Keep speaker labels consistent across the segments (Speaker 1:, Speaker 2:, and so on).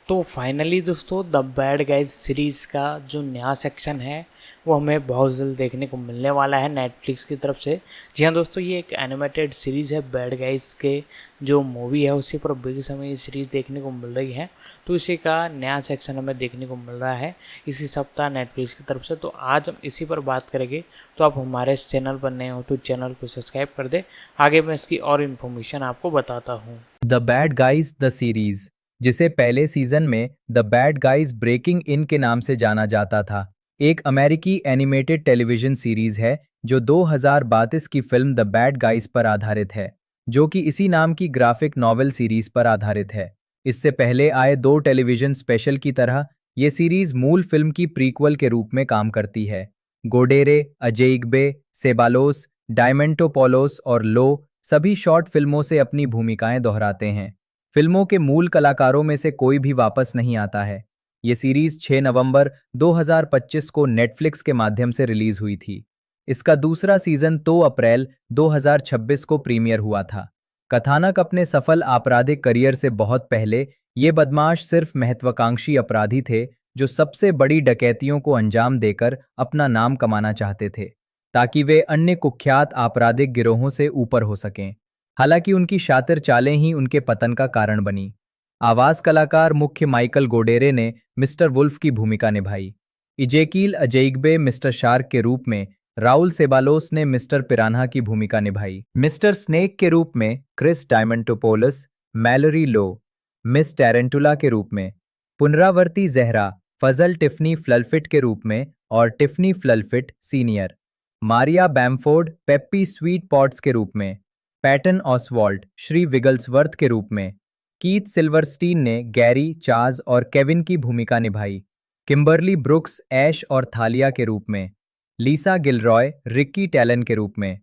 Speaker 1: तो फाइनली दोस्तों the bad guys series का जो नया सेक्शन है वो हमें बहुत जल्द देखने को मिलने वाला है नेटफ्लिक्स की तरफ से। जी हाँ दोस्तों, ये एक एनिमेटेड सीरीज़ है। बैड गाइज के जो मूवी है उसी पर बेस हमें ये सीरीज़ देखने को मिल रही है। तो इसी का नया सेक्शन हमें देखने को मिल रहा है इसी सप्ताह नेटफ्लिक्स की तरफ से। तो आज हम इसी पर बात करेंगे। तो आप हमारे इस चैनल पर नए हो तो चैनल को सब्सक्राइब कर दे। आगे मैं इसकी और इन्फॉर्मेशन आपको बताता हूँ।
Speaker 2: The bad guys the series, जिसे पहले सीजन में the bad guys breaking in के नाम से जाना जाता था, एक अमेरिकी एनिमेटेड टेलीविजन सीरीज है जो 2032 की फिल्म द बैड गाइज पर आधारित है, जो कि इसी नाम की ग्राफिक नॉवेल सीरीज पर आधारित है। इससे पहले आए दो टेलीविजन स्पेशल की तरह ये सीरीज मूल फिल्म की प्रीक्वल के रूप में काम करती है। गोडेरे, अजेइग्बे, सेबालोस, डायमेंटोपोलोस और लो सभी शॉर्ट फिल्मों से अपनी भूमिकाएं दोहराते हैं। फिल्मों के मूल कलाकारों में से कोई भी वापस नहीं आता है। ये सीरीज 6 नवंबर 2025 को नेटफ्लिक्स के माध्यम से रिलीज हुई थी। इसका दूसरा सीजन 2 अप्रैल 2026 को प्रीमियर हुआ था। कथानक अपने सफल आपराधिक करियर से बहुत पहले ये बदमाश सिर्फ महत्वाकांक्षी अपराधी थे जो सबसे बड़ी डकैतियों को अंजाम देकर अपना नाम कमाना चाहते थे, ताकि वे अन्य कुख्यात आपराधिक गिरोहों से ऊपर हो सकें। हालांकि उनकी शातिर चालें ही उनके पतन का कारण बनी। आवाज कलाकार मुख्य माइकल गोडेरे ने मिस्टर वुल्फ की भूमिका निभाई। इजेकील अजेइग्बे मिस्टर शार्क के रूप में, राउल सेबालोस ने मिस्टर पिरान्हा की भूमिका निभाई। मिस्टर स्नेक के रूप में क्रिस डायमेंटोपोलस, मैलोरी लो, मिस टेरेंटुला के रूप में, पुनरावर्ती जहरा फजल टिफनी फ्ललफिट के रूप में और टिफनी फ्ललफिट senior, Maria Bamford Peppy Sweet Potts के रूप में, पैटन ऑसवाल्ड श्री विगल्सवर्थ के रूप में। कीथ सिल्वरस्टीन ने गैरी, चार्ल्स और केविन की भूमिका निभाई। किम्बर्ली ब्रुक्स ऐश और थालिया के रूप में, लीसा गिलरॉय रिक्की टैलन के रूप में,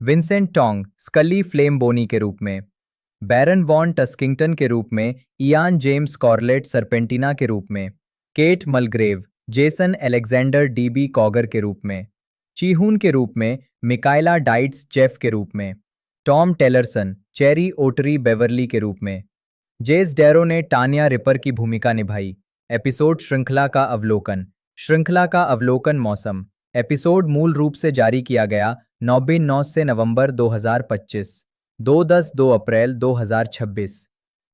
Speaker 2: विंसेंट टोंग स्कली फ्लेम बोनी के रूप में, बैरन वॉन टस्किंगटन के रूप में, इयान जेम्स कॉर्लेट सरपेंटिना के रूप में, केट मलग्रेव जेसन अलेक्जेंडर डीबी कॉगर के रूप में, चीहून के रूप में मिकाइला डाइट्स जेफ के रूप में, टॉम टेलरसन चेरी ओटरी बेवर्ली के रूप में। जेस डैरो ने टानिया रिपर की भूमिका निभाई। एपिसोड श्रृंखला का अवलोकन। श्रृंखला का अवलोकन मौसम। एपिसोड मूल रूप से जारी किया गया 9 से नवंबर 2025, 2 अप्रैल 2026।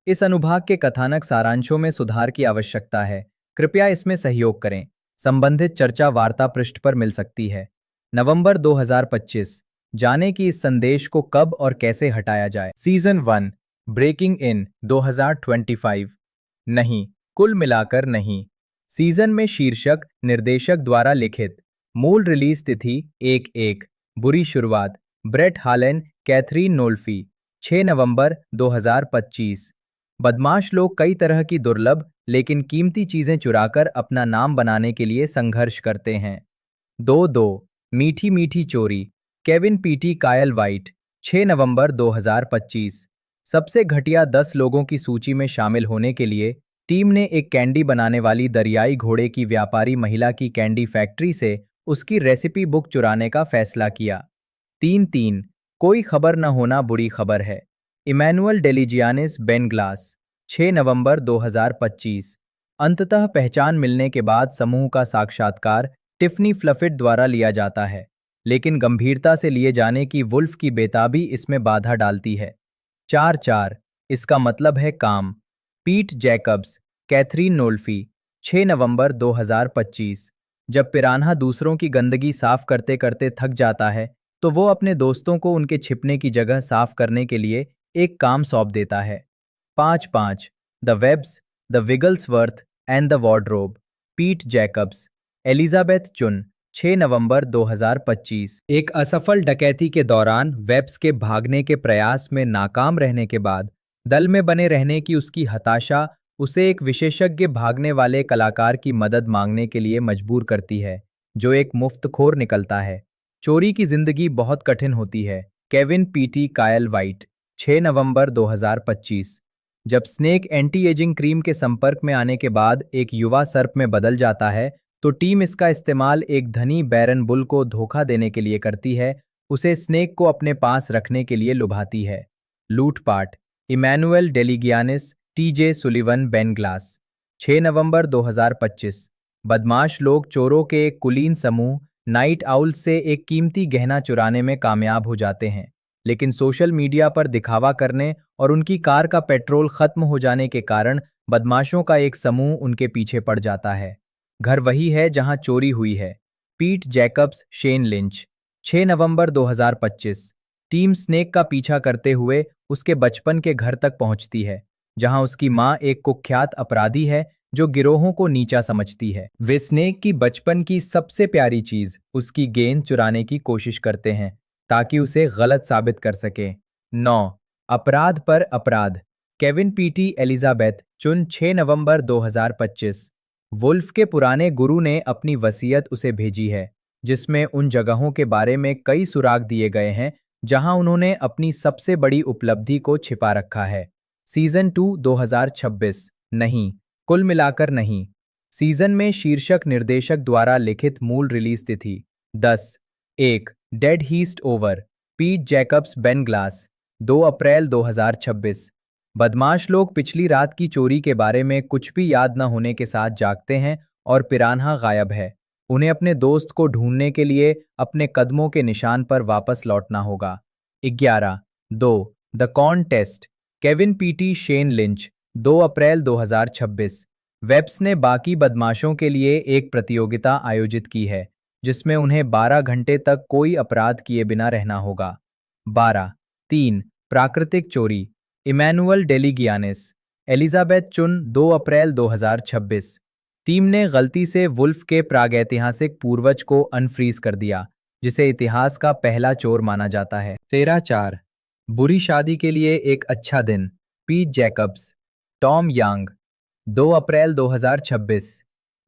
Speaker 2: इस अनुभाग के कथानक सारांशों में सुधार की आवश्यकता है, कृपया इसमें सहयोग करें। संबंधित चर्चा वार्ता पृष्ठ पर मिल सकती है। नवंबर 2025, जाने कि इस संदेश को कब और कैसे हटाया जाए। Season 1 breaking in 2025। नहीं, कुल मिलाकर नहीं। सीजन में शीर्षक निर्देशक द्वारा लिखित। मूल रिलीज तिथि 1-1। बुरी शुरुआत ब्रेट हालन कैथरीन नोल्फी 6 नवंबर 2025। बदमाश लोग कई तरह की दुर्लभ लेकिन कीमती चीजें चुराकर अपना नाम बनाने के लिए संघर्ष करते हैं। 2-2 मीठी मीठी चोरी केविन पीटी कायल वाइट 6 नवंबर 2025। सबसे घटिया 10 लोगों की सूची में शामिल होने के लिए टीम ने एक कैंडी बनाने वाली दरियाई घोड़े की व्यापारी महिला की कैंडी फैक्ट्री से उसकी रेसिपी बुक चुराने का फैसला किया। 3-3 कोई खबर न होना बुरी खबर है। इमैनुअल डेलिजियानिस बेन ग्लास 6 नवंबर 2025। अंततः पहचान मिलने के बाद समूह का साक्षात्कार टिफनी फ्लफिट द्वारा लिया जाता है, लेकिन गंभीरता से लिए जाने की वुल्फ की बेताबी इसमें बाधा डालती है। 4-4 इसका मतलब है काम। पीट जैकब्स कैथरीन नोल्फी 6 नवंबर 2025। जब पिरान्हा दूसरों की गंदगी साफ करते करते थक जाता है तो वो अपने दोस्तों को उनके छिपने की जगह साफ करने के लिए एक काम सौंप देता है। 5-5 the Webs the Wigglesworth and the wardrobe Pete Jacobs Elizabeth चुन 6 नवंबर 2025। एक असफल डकैती के दौरान वेब्स के भागने के प्रयास में नाकाम रहने के बाद दल में बने रहने की उसकी हताशा उसे एक विशेषज्ञ भागने वाले कलाकार की मदद मांगने के लिए मजबूर करती है, जो एक मुफ्तखोर निकलता है। चोरी की जिंदगी बहुत कठिन होती है। केविन पीटी कायल वाइट 6 नवंबर 2025। जब स्नेक एंटी एजिंग क्रीम के संपर्क में आने के बाद एक युवा सर्प में बदल जाता है तो टीम इसका इस्तेमाल एक धनी बैरन बुल को धोखा देने के लिए करती है, उसे स्नेक को अपने पास रखने के लिए लुभाती है। लूटपाट Emmanuel Deligiannis TJ Sullivan Ben Glass 6 नवंबर 2025 बदमाश लोग चोरों के एक कुलीन समूह नाइट आउल से एक कीमती गहना चुराने में कामयाब हो जाते हैं, लेकिन सोशल मीडिया पर दिखावा करने और उनकी कार का पेट्रोल खत्म हो जाने के कारण बदमाशों का एक समूह उनके पीछे पड़ जाता है। घर वही है जहां चोरी हुई है। पीट जैकब्स, शेन लिंच। 6 नवंबर 2025 टीम स्नेक का पीछा करते हुए उसके बचपन के घर तक पहुंचती है, जहां उसकी मां एक कुख्यात अपराधी है जो गिरोहों को नीचा समझती है। वे स्नेक की बचपन की सबसे प्यारी चीज, उसकी गेंद चुराने की कोशिश करते हैं ताकि उसे गलत साबित कर सके। 9 अपराध पर अपराध। केविन पीटी एलिजाबेथ चुन 6 नवंबर 2025 वुल्फ के पुराने गुरु ने अपनी वसीयत उसे भेजी है, जिसमें उन जगहों के बारे में कई सुराग दिए गए हैं जहां उन्होंने अपनी सबसे बड़ी उपलब्धि को छिपा रखा है। सीजन 2 2026 नहीं, कुल मिलाकर नहीं। सीजन में शीर्षक निर्देशक द्वारा लिखित मूल रिलीज तिथि 10/1 डेड हीस्ट ओवर। पीट जैकब्स, बेन ग्लास 2 अप्रैल 2026 बदमाश लोग पिछली रात की चोरी के बारे में कुछ भी याद न होने के साथ जागते हैं और पिरान्हा गायब है। उन्हें अपने दोस्त को ढूंढने के लिए अपने कदमों के निशान पर वापस लौटना होगा। 11/2 the contest. Kevin Peaty, Shane Lynch 2 अप्रैल 2026 वेब्स ने बाकी बदमाशों के लिए एक प्रतियोगिता आयोजित की है, जिसमें उन्हें 12 घंटे तक कोई अपराध किए बिना रहना होगा। 12/3 प्राकृतिक चोरी। इमैनुअल डेलीगियानिस, एलिजाबेथ चुन 2 अप्रैल 2026 टीम ने गलती से वुल्फ के प्रागैतिहासिक पूर्वज को अनफ्रीज कर दिया, जिसे इतिहास का पहला चोर माना जाता है। 13/4 बुरी शादी के लिए एक अच्छा दिन। पीट जैकब्स, टॉम यांग 2 अप्रैल 2026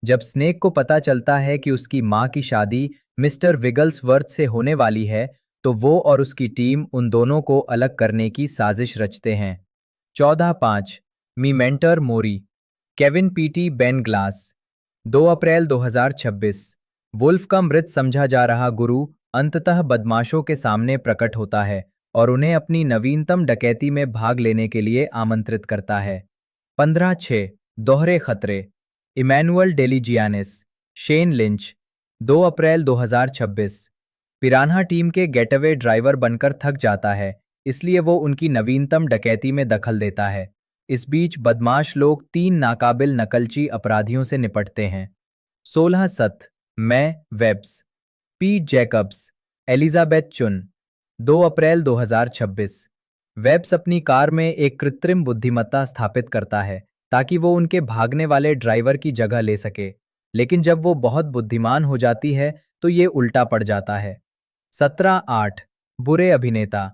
Speaker 2: जब स्नेक को पता चलता है कि उसकी मां की शादी मिस्टर विगल्सवर्थ से होने वाली है, तो वो और उसकी टीम उन दोनों को अलग करने की साजिश रचते हैं। 14/5 मीमेंटर मोरी। केविन पीटी, बेन ग्लास 2 अप्रैल 2026 वुल्फ का मृत समझा जा रहा गुरु अंततः बदमाशों के सामने प्रकट होता है और उन्हें अपनी नवीनतम डकैती में भाग लेने के लिए आमंत्रित करता है। 15/6 दोहरे खतरे। इमैनुअल डेलीजियानिस, शेन लिंच 2 अप्रैल 2026 पिरान्हा टीम के गेटअवे ड्राइवर बनकर थक जाता है, इसलिए वो उनकी नवीनतम डकैती में दखल देता है। इस बीच बदमाश लोग 3 नाकाबिल नकलची अपराधियों से निपटते हैं। 16/7 मैं वेब्स। पीट जैकब्स, एलिजाबेथ चुन 2 अप्रैल 2026 वेब्स अपनी कार में एक कृत्रिम बुद्धिमत्ता स्थापित करता है ताकि वो उनके भागने वाले ड्राइवर की जगह ले सके, लेकिन जब वो बहुत बुद्धिमान हो जाती है तो ये उल्टा पड़ जाता है। 17/8 बुरे अभिनेता।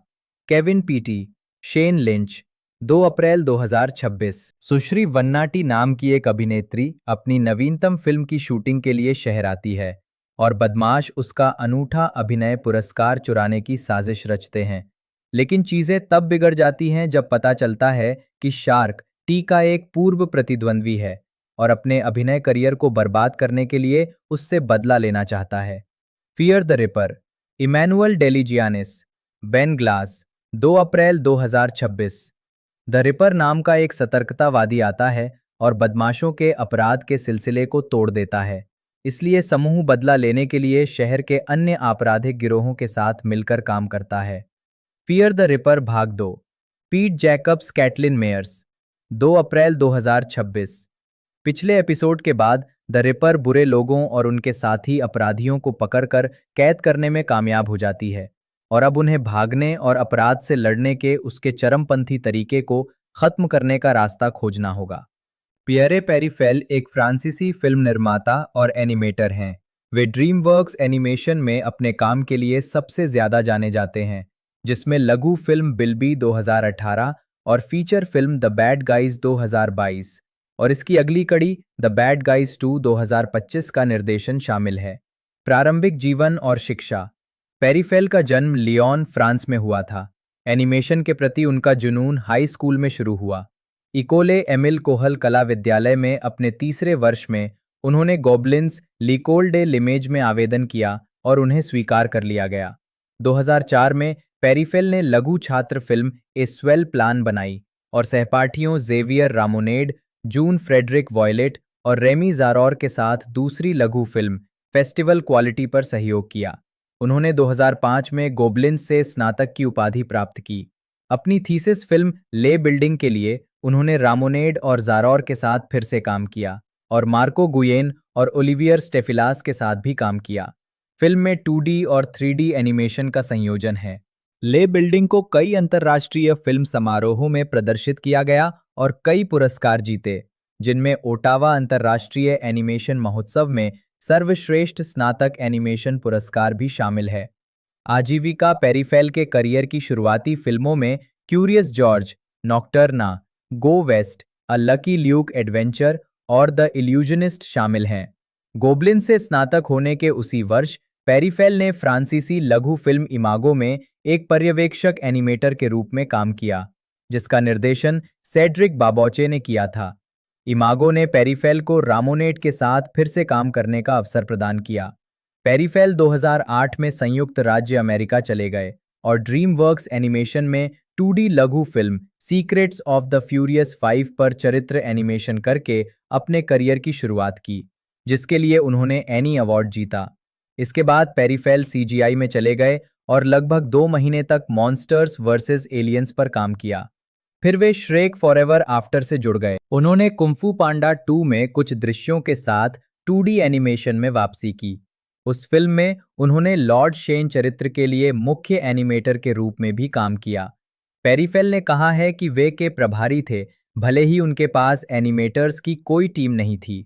Speaker 2: केविन पीटी, शेन लिंच 2 अप्रैल 2026 सुश्री वन्नाटी नाम की एक अभिनेत्री अपनी नवीनतम फिल्म की शूटिंग के लिए शहर आती है और बदमाश उसका अनूठा अभिनय पुरस्कार चुराने की साजिश रचते हैं। लेकिन चीजें तब बिगड़ जाती हैं जब पता चलता है कि शार्क टी का एक पूर्व प्रतिद्वंद्वी है और अपने अभिनय करियर को बर्बाद करने के लिए उससे बदला लेना चाहता है। Fear the reaper. Emmanuel Deligiannis, Ben Glass 2 अप्रैल 2026 द रिपर नाम का एक सतर्कतावादी आता है और बदमाशों के अपराध के सिलसिले को तोड़ देता है, इसलिए समूह बदला लेने के लिए शहर के अन्य आपराधिक गिरोहों के साथ मिलकर काम करता है। फियर द रिपर भाग 2। पीट जैकब्स, कैटलिन मेयर्स 2 अप्रैल 2026 पिछले एपिसोड के बाद द रिपर बुरे लोगों और उनके साथी अपराधियों को पकड़कर कैद करने में कामयाब हो जाती है और अब उन्हें भागने और अपराध से लड़ने के उसके चरमपंथी तरीके को खत्म करने का रास्ता खोजना होगा। पियरे पेरीफेल एक फ्रांसीसी फिल्म निर्माता और एनिमेटर हैं। वे ड्रीमवर्क्स एनिमेशन में अपने काम के लिए सबसे ज्यादा जाने जाते हैं, जिसमें लघु फिल्म बिल्बी 2018 और feature film the bad guys 2022 और इसकी अगली कड़ी द बैड गाइज 2 2025 का निर्देशन शामिल है। प्रारंभिक जीवन और शिक्षा। पेरीफेल का जन्म लियोन, फ्रांस में हुआ था। एनिमेशन के प्रति उनका जुनून हाई स्कूल में शुरू हुआ। इकोले एमिल कोहल कला विद्यालय में अपने तीसरे वर्ष में उन्होंने गॉबलिन्स लिकोल डे लिमेज में आवेदन किया और उन्हें स्वीकार कर लिया गया। 2004 में पेरीफेल ने लघु छात्र फिल्म ए स्वेल प्लान बनाई और सहपाठियों जेवियर रामोनेड, जून फ्रेडरिक वॉयलेट और रेमी ज़ारौर के साथ दूसरी लघु फिल्म फेस्टिवल क्वालिटी पर सहयोग किया। उन्होंने 2005 में गोबलिन्स से स्नातक की उपाधि प्राप्त की। अपनी थीसिस फिल्म ले बिल्डिंग के लिए उन्होंने रामोनेड और ज़ारौर के साथ फिर से काम किया और मार्को गुयेन और ओलिवियर स्टेफिलास के साथ भी काम किया। फिल्म में 2D और 3D एनिमेशन का संयोजन है। ले बिल्डिंग को कई अंतर्राष्ट्रीय फिल्म समारोहों में प्रदर्शित किया गया और कई पुरस्कार जीते, जिनमें ओटावा अंतर्राष्ट्रीय एनिमेशन महोत्सव में सर्वश्रेष्ठ स्नातक एनिमेशन पुरस्कार भी शामिल है। आजीविका पेरीफेल के करियर की शुरुआती फिल्मों में Curious George, Nocturna, Go West, a Lucky Luke adventure और द इल्यूजनिस्ट शामिल हैं। गोबलिन से स्नातक होने के उसी वर्ष पेरीफेल ने फ्रांसीसी लघु फिल्म इमागो में एक पर्यवेक्षक एनिमेटर के रूप में काम किया, जिसका निर्देशन सेड्रिक बाबौचे ने किया था। इमागो ने पेरीफेल को रामोनेट के साथ फिर से काम करने का अवसर प्रदान किया। पेरीफेल 2008 में संयुक्त राज्य अमेरिका चले गए और ड्रीमवर्क्स एनिमेशन में 2D लघु film secrets of the furious 5 पर चरित्र एनिमेशन करके अपने करियर की शुरुआत की, जिसके लिए उन्होंने एनी अवार्ड जीता। इसके बाद पेरीफेल CGI में चले गए और लगभग 2 महीने तक मॉन्स्टर्स वर्सेस एलियंस पर काम किया। फिर वे श्रेक फॉरएवर आफ्टर से जुड़ गए। उन्होंने कुंफू पांडा 2 में कुछ दृश्यों के साथ 2D एनिमेशन में वापसी की। उस फिल्म में उन्होंने लॉर्ड शेन चरित्र के लिए मुख्य एनिमेटर के रूप में भी काम किया। पेरीफेल ने कहा है कि वे के प्रभारी थे, भले ही उनके पास एनिमेटर्स की कोई टीम नहीं थी।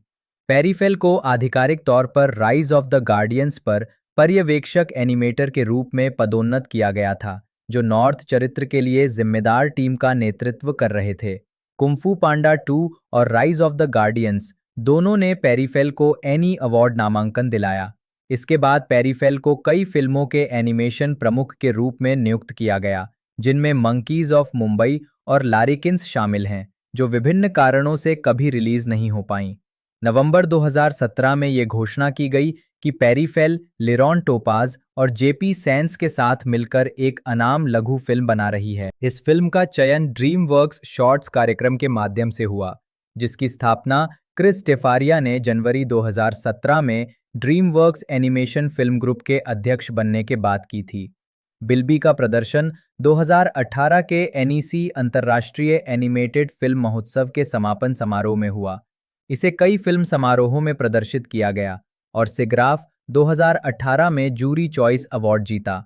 Speaker 2: पेरीफेल को आधिकारिक तौर पर राइज ऑफ द गार्डियंस पर पर्यवेक्षक एनिमेटर के रूप में पदोन्नत किया गया था, जो नॉर्थ चरित्र के लिए जिम्मेदार टीम का नेतृत्व कर रहे थे। कुंफू पांडा 2 और राइज ऑफ द गार्डियंस दोनों ने पेरीफेल को एनी अवार्ड नामांकन दिलाया। इसके बाद पेरीफेल को कई फिल्मों के एनिमेशन प्रमुख के रूप में नियुक्त किया गया, जिनमें मंकीज ऑफ मुंबई और लारिकिन्स शामिल हैं, जो विभिन्न कारणों से कभी रिलीज नहीं हो पाईं। नवंबर 2017 में ये घोषणा की गई कि पेरीफेल लिरॉन टोपाज और जेपी सेंस के साथ मिलकर एक अनाम लघु फिल्म बना रही है। इस फिल्म का चयन ड्रीमवर्क्स शॉर्ट्स कार्यक्रम के माध्यम से हुआ, जिसकी स्थापना क्रिस टेफारिया ने जनवरी 2017 में ड्रीमवर्क्स एनिमेशन फिल्म ग्रुप के अध्यक्ष बनने के बाद की थी। बिल्बी का प्रदर्शन 2018 के NEC अंतर्राष्ट्रीय एनिमेटेड फिल्म महोत्सव के समापन समारोह में हुआ। इसे कई फिल्म समारोहों में प्रदर्शित किया गया और सिग्राफ 2018 में जूरी चॉइस अवार्ड जीता।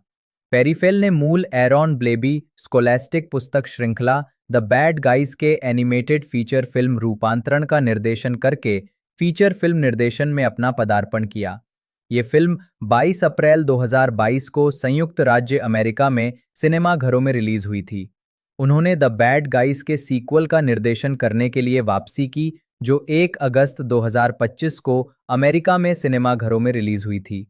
Speaker 2: पेरीफेल ने मूल एरॉन ब्लेबी स्कोलैस्टिक पुस्तक श्रृंखला द बैड गाइज के एनिमेटेड फीचर फिल्म रूपांतरण का निर्देशन करके फीचर फिल्म निर्देशन में अपना पदार्पण किया। ये फिल्म 22 अप्रैल 2022 को संयुक्त राज्य अमेरिका में सिनेमाघरों में रिलीज हुई थी। उन्होंने द बैड गाइज के सीक्वल का निर्देशन करने के लिए वापसी की, जो 1 अगस्त 2025 को अमेरिका में सिनेमाघरों में रिलीज हुई थी।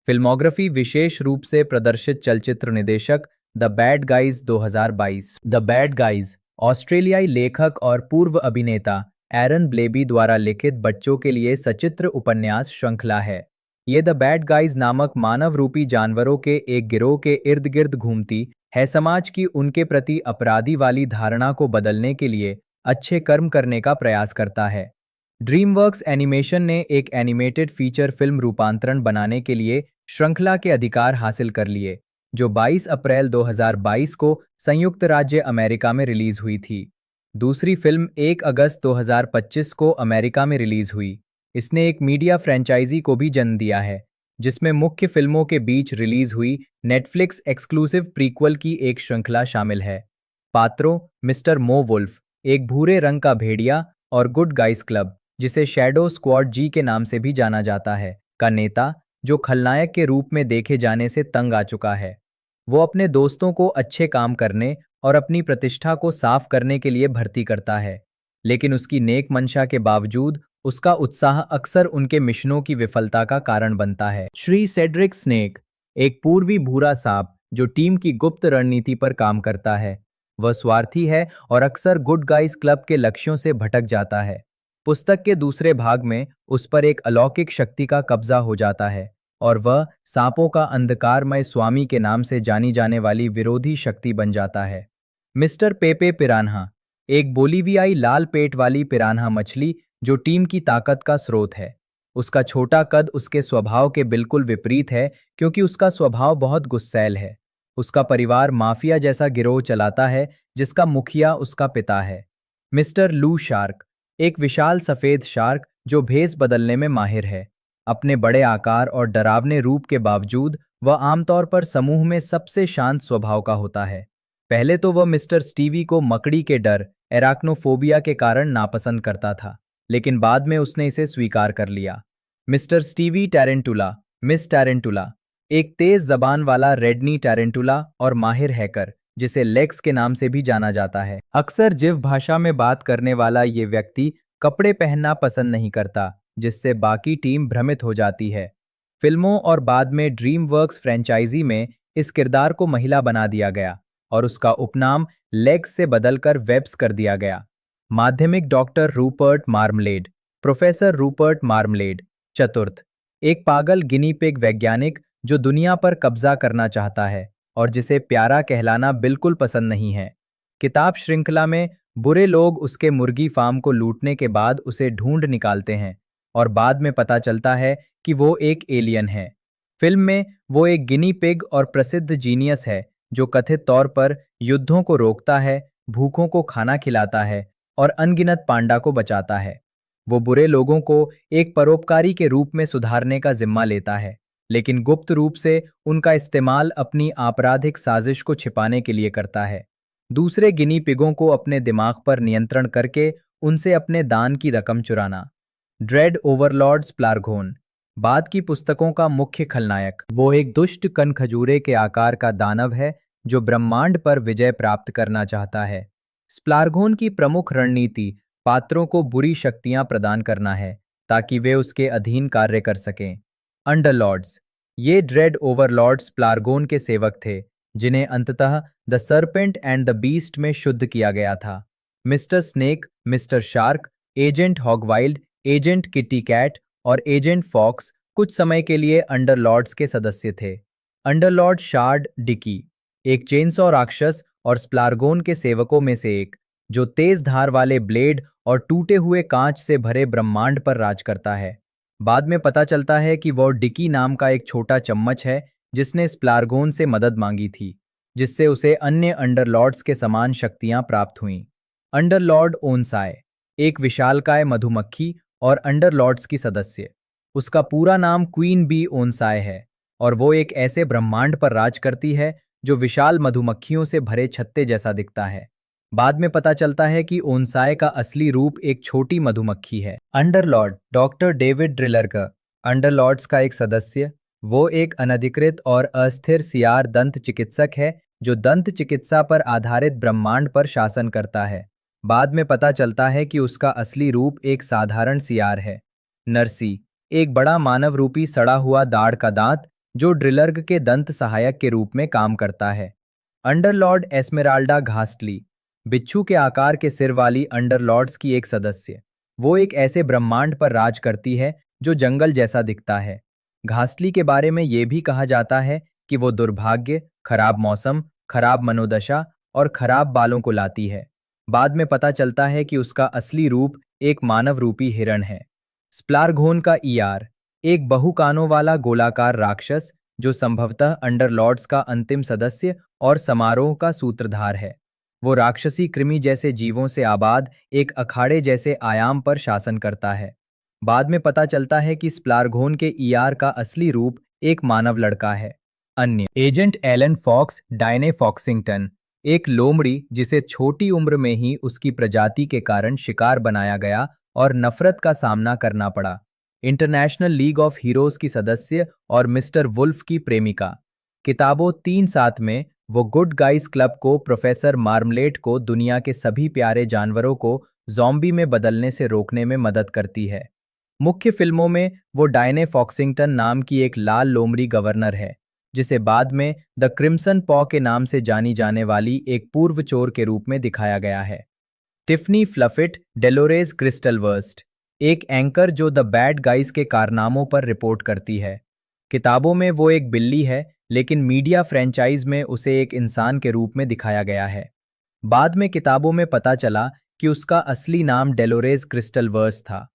Speaker 2: फिल्मोग्राफी विशेष रूप से प्रदर्शित चलचित्र निदेशक the bad guys 2022। The bad guys ऑस्ट्रेलियाई लेखक और पूर्व अभिनेता एरन ब्लेबी द्वारा लिखित बच्चों के लिए सचित्र उपन्यास श्रृंखला है। ये द बैड गाइज नामक मानव रूपी जानवरों के एक गिरोह के इर्द गिर्द घूमती है समाज की उनके प्रति अपराधी वाली धारणा को बदलने के लिए अच्छे कर्म करने का प्रयास करता है। ड्रीमवर्क्स एनिमेशन ने एक एनिमेटेड फीचर फिल्म रूपांतरण बनाने के लिए श्रृंखला के अधिकार हासिल कर लिए, जो 22 अप्रैल 2022 को संयुक्त राज्य अमेरिका में रिलीज हुई थी। दूसरी फिल्म 1 अगस्त 2025 को अमेरिका में रिलीज हुई। इसने एक मीडिया फ्रेंचाइजी को भी जन्म दिया है, जिसमें मुख्य फिल्मों के बीच रिलीज हुई नेटफ्लिक्स एक्सक्लूसिव प्रीक्वल की एक श्रृंखला शामिल है। पात्रों मिस्टर मो वुल्फ, एक भूरे रंग का भेड़िया, और गुड गाइस क्लब, जिसे शैडो स्क्वाड जी के नाम से भी जाना जाता है, का नेता, जो खलनायक के रूप में देखे जाने से तंग आ चुका है। वो अपने दोस्तों को अच्छे काम करने और अपनी प्रतिष्ठा को साफ करने के लिए भर्ती करता है, लेकिन उसकी नेक मंशा के बावजूद उसका उत्साह अक्सर उनके मिशनों की विफलता का कारण बनता है। श्री सेड्रिक स्नेक, एक पूर्वी भूरा सांप जो टीम की गुप्त रणनीति पर काम करता है, वह स्वार्थी है और अक्सर गुड गाइस क्लब के लक्ष्यों से भटक जाता है। पुस्तक के दूसरे भाग में उस पर एक अलौकिक शक्ति का कब्जा हो जाता है और वह सांपों का अंधकारमय स्वामी के नाम से जानी जाने वाली विरोधी शक्ति बन जाता है। मिस्टर पेपे पिरान्हा, एक बोलीवियाई लाल पेट वाली पिरान्हा मछली जो टीम की ताकत का स्रोत है। उसका छोटा कद उसके स्वभाव के बिल्कुल विपरीत है, क्योंकि उसका स्वभाव बहुत गुस्सैल है। उसका परिवार माफिया जैसा गिरोह चलाता है, जिसका मुखिया उसका पिता है। मिस्टर लू शार्क, एक विशाल सफेद शार्क जो भेस बदलने में माहिर है। अपने बड़े आकार और डरावने रूप के बावजूद वह आमतौर पर समूह में सबसे शांत स्वभाव का होता है। पहले तो वह मिस्टर स्टीवी को मकड़ी के डर, एराक्नोफोबिया के कारण नापसंद करता था, लेकिन बाद में उसने इसे स्वीकार कर लिया। मिस्टर स्टीवी टैरेंटुला, मिस टैरेंटुला, एक तेज जबान वाला रेडनी टैरेंटुला और माहिर हैकर, जिसे लेक्स के नाम से भी जाना जाता है। अक्सर जिव भाषा में बात करने वाला ये व्यक्ति कपड़े पहनना पसंद नहीं करता, जिससे बाकी टीम भ्रमित हो जाती है। फिल्मों और बाद में ड्रीम वर्क्स फ्रेंचाइजी में इस किरदार को महिला बना दिया गया और उसका उपनाम लेग्स से बदलकर वेब्स कर दिया गया। माध्यमिक doctor Rupert marmalade, professor Rupert marmalade. चतुर्थ, एक पागल गिनी पिग वैज्ञानिक जो दुनिया पर कब्जा करना चाहता है और जिसे प्यारा कहलाना बिल्कुल पसंद नहीं है। किताब श्रृंखला में बुरे लोग उसके मुर्गी फार्म को लूटने के बाद उसे ढूंढ निकालते हैं और बाद में पता चलता है कि वो एक एलियन है। फिल्म में वो एक गिनी पिग और प्रसिद्ध जीनियस है जो कथित तौर पर युद्धों को रोकता है, भूखों को खाना खिलाता है और अनगिनत पांडा को बचाता है। वो बुरे लोगों को एक परोपकारी के रूप में सुधारने का जिम्मा लेता है, लेकिन गुप्त रूप से उनका इस्तेमाल अपनी आपराधिक साजिश को छिपाने के लिए करता है। दूसरे गिनी पिगों को अपने दिमाग पर नियंत्रण करके उनसे अपने दान की रकम चुराना। ड्रेड ओवरलॉर्ड स्प्लार्गोन, बाद की पुस्तकों का मुख्य खलनायक। वो एक दुष्ट कनखजूरे के आकार का दानव है जो ब्रह्मांड पर विजय प्राप्त करना चाहता है। स्प्लार्गोन की प्रमुख रणनीति पात्रों को बुरी शक्तियां प्रदान करना है ताकि वे उसके अधीन कार्य कर सकें। अंडरलॉर्ड्स, ये ड्रेड ओवरलॉर्ड्स स्प्लार्गोन के सेवक थे, जिन्हें अंततः the serpent and the beast में शुद्ध किया गया था। Mister snake, mister shark, agent Hogwild, agent Kitty Cat और एजेंट फॉक्स कुछ समय के लिए अंडरलॉर्ड्स के सदस्य थे। अंडरलॉर्ड शार्ड डिकी, एक चेनसॉ राक्षस और स्प्लार्गोन के सेवकों में से एक, जो तेज धार वाले ब्लेड और टूटे हुए कांच से भरे ब्रह्मांड पर राज करता है। बाद में पता चलता है कि वह डिकी नाम का एक छोटा चम्मच है जिसने स्प्लार्गोन से मदद मांगी थी, जिससे उसे अन्य अंडरलॉर्ड्स के समान शक्तियां प्राप्त हुईं। अंडरलॉर्ड ओनसाय, एक विशालकाय मधुमक्खी और अंडरलॉर्ड्स की सदस्य। उसका पूरा नाम क्वीन बी ओनसाय है और वो एक ऐसे ब्रह्मांड पर राज करती है जो विशाल मधुमक्खियों से भरे छत्ते जैसा दिखता है। बाद में पता चलता है कि ओनसाय का असली रूप एक छोटी मधुमक्खी है। अंडरलॉर्ड डॉक्टर डेविड ड्रिलर्गर, अंडरलॉर्ड्स का एक सदस्य। वो एक अनधिकृत और अस्थिर सियार दंत चिकित्सक है जो दंत चिकित्सा पर आधारित ब्रह्मांड पर शासन करता है। बाद में पता चलता है कि उसका असली रूप एक साधारण सियार है। नर्सी, एक बड़ा मानव रूपी सड़ा हुआ दाढ़ का दांत जो ड्रिलर्ग के दंत सहायक के रूप में काम करता है। अंडरलॉर्ड एस्मेराल्डा घास्टली, बिच्छू के आकार के सिर वाली अंडरलॉर्ड्स की एक सदस्य। वो एक ऐसे ब्रह्मांड पर राज करती है जो जंगल जैसा दिखता है। घास्टली के बारे में ये भी कहा जाता है कि वो दुर्भाग्य, खराब मौसम, खराब मनोदशा और खराब बालों को लाती है। बाद में पता चलता है कि उसका असली रूप एक मानव रूपी हिरण है। स्प्लार्गोन का ईआर, एक बहुकानों वाला गोलाकार राक्षस जो संभवतः अंडरलॉर्ड्स का अंतिम सदस्य और समारोह का सूत्रधार है। वो राक्षसी कृमि जैसे जीवों से आबाद एक अखाड़े जैसे आयाम पर शासन करता है। बाद में पता चलता है कि स्प्लार्गोन के ईआर का असली रूप एक मानव लड़का है। अन्य एजेंट एलन फॉक्स डायने फॉक्सिंगटन, एक लोमड़ी जिसे छोटी उम्र में ही उसकी प्रजाति के कारण शिकार बनाया गया और नफरत का सामना करना पड़ा। इंटरनेशनल लीग ऑफ हीरोज की सदस्य और मिस्टर वुल्फ की प्रेमिका। किताबों 3-7 में वो गुड गाइज क्लब को प्रोफेसर मार्मलेट को दुनिया के सभी प्यारे जानवरों को ज़ॉम्बी में बदलने से रोकने में मदद करती है। मुख्य फिल्मों में वो डायने फॉक्सिंगटन नाम की एक लाल लोमड़ी गवर्नर है, जिसे बाद में द क्रिम्सन पॉ के नाम से जानी जाने वाली एक पूर्व चोर के रूप में दिखाया गया है। टिफनी फ्लफिट डेलोरेस क्रिस्टलवर्स्ट, एक एंकर जो द बैड गाइज के कारनामों पर रिपोर्ट करती है। किताबों में वो एक बिल्ली है, लेकिन मीडिया फ्रेंचाइज में उसे एक इंसान के रूप में दिखाया गया है। बाद में किताबों में पता चला कि उसका असली नाम डेलोरेस क्रिस्टलवर्स था।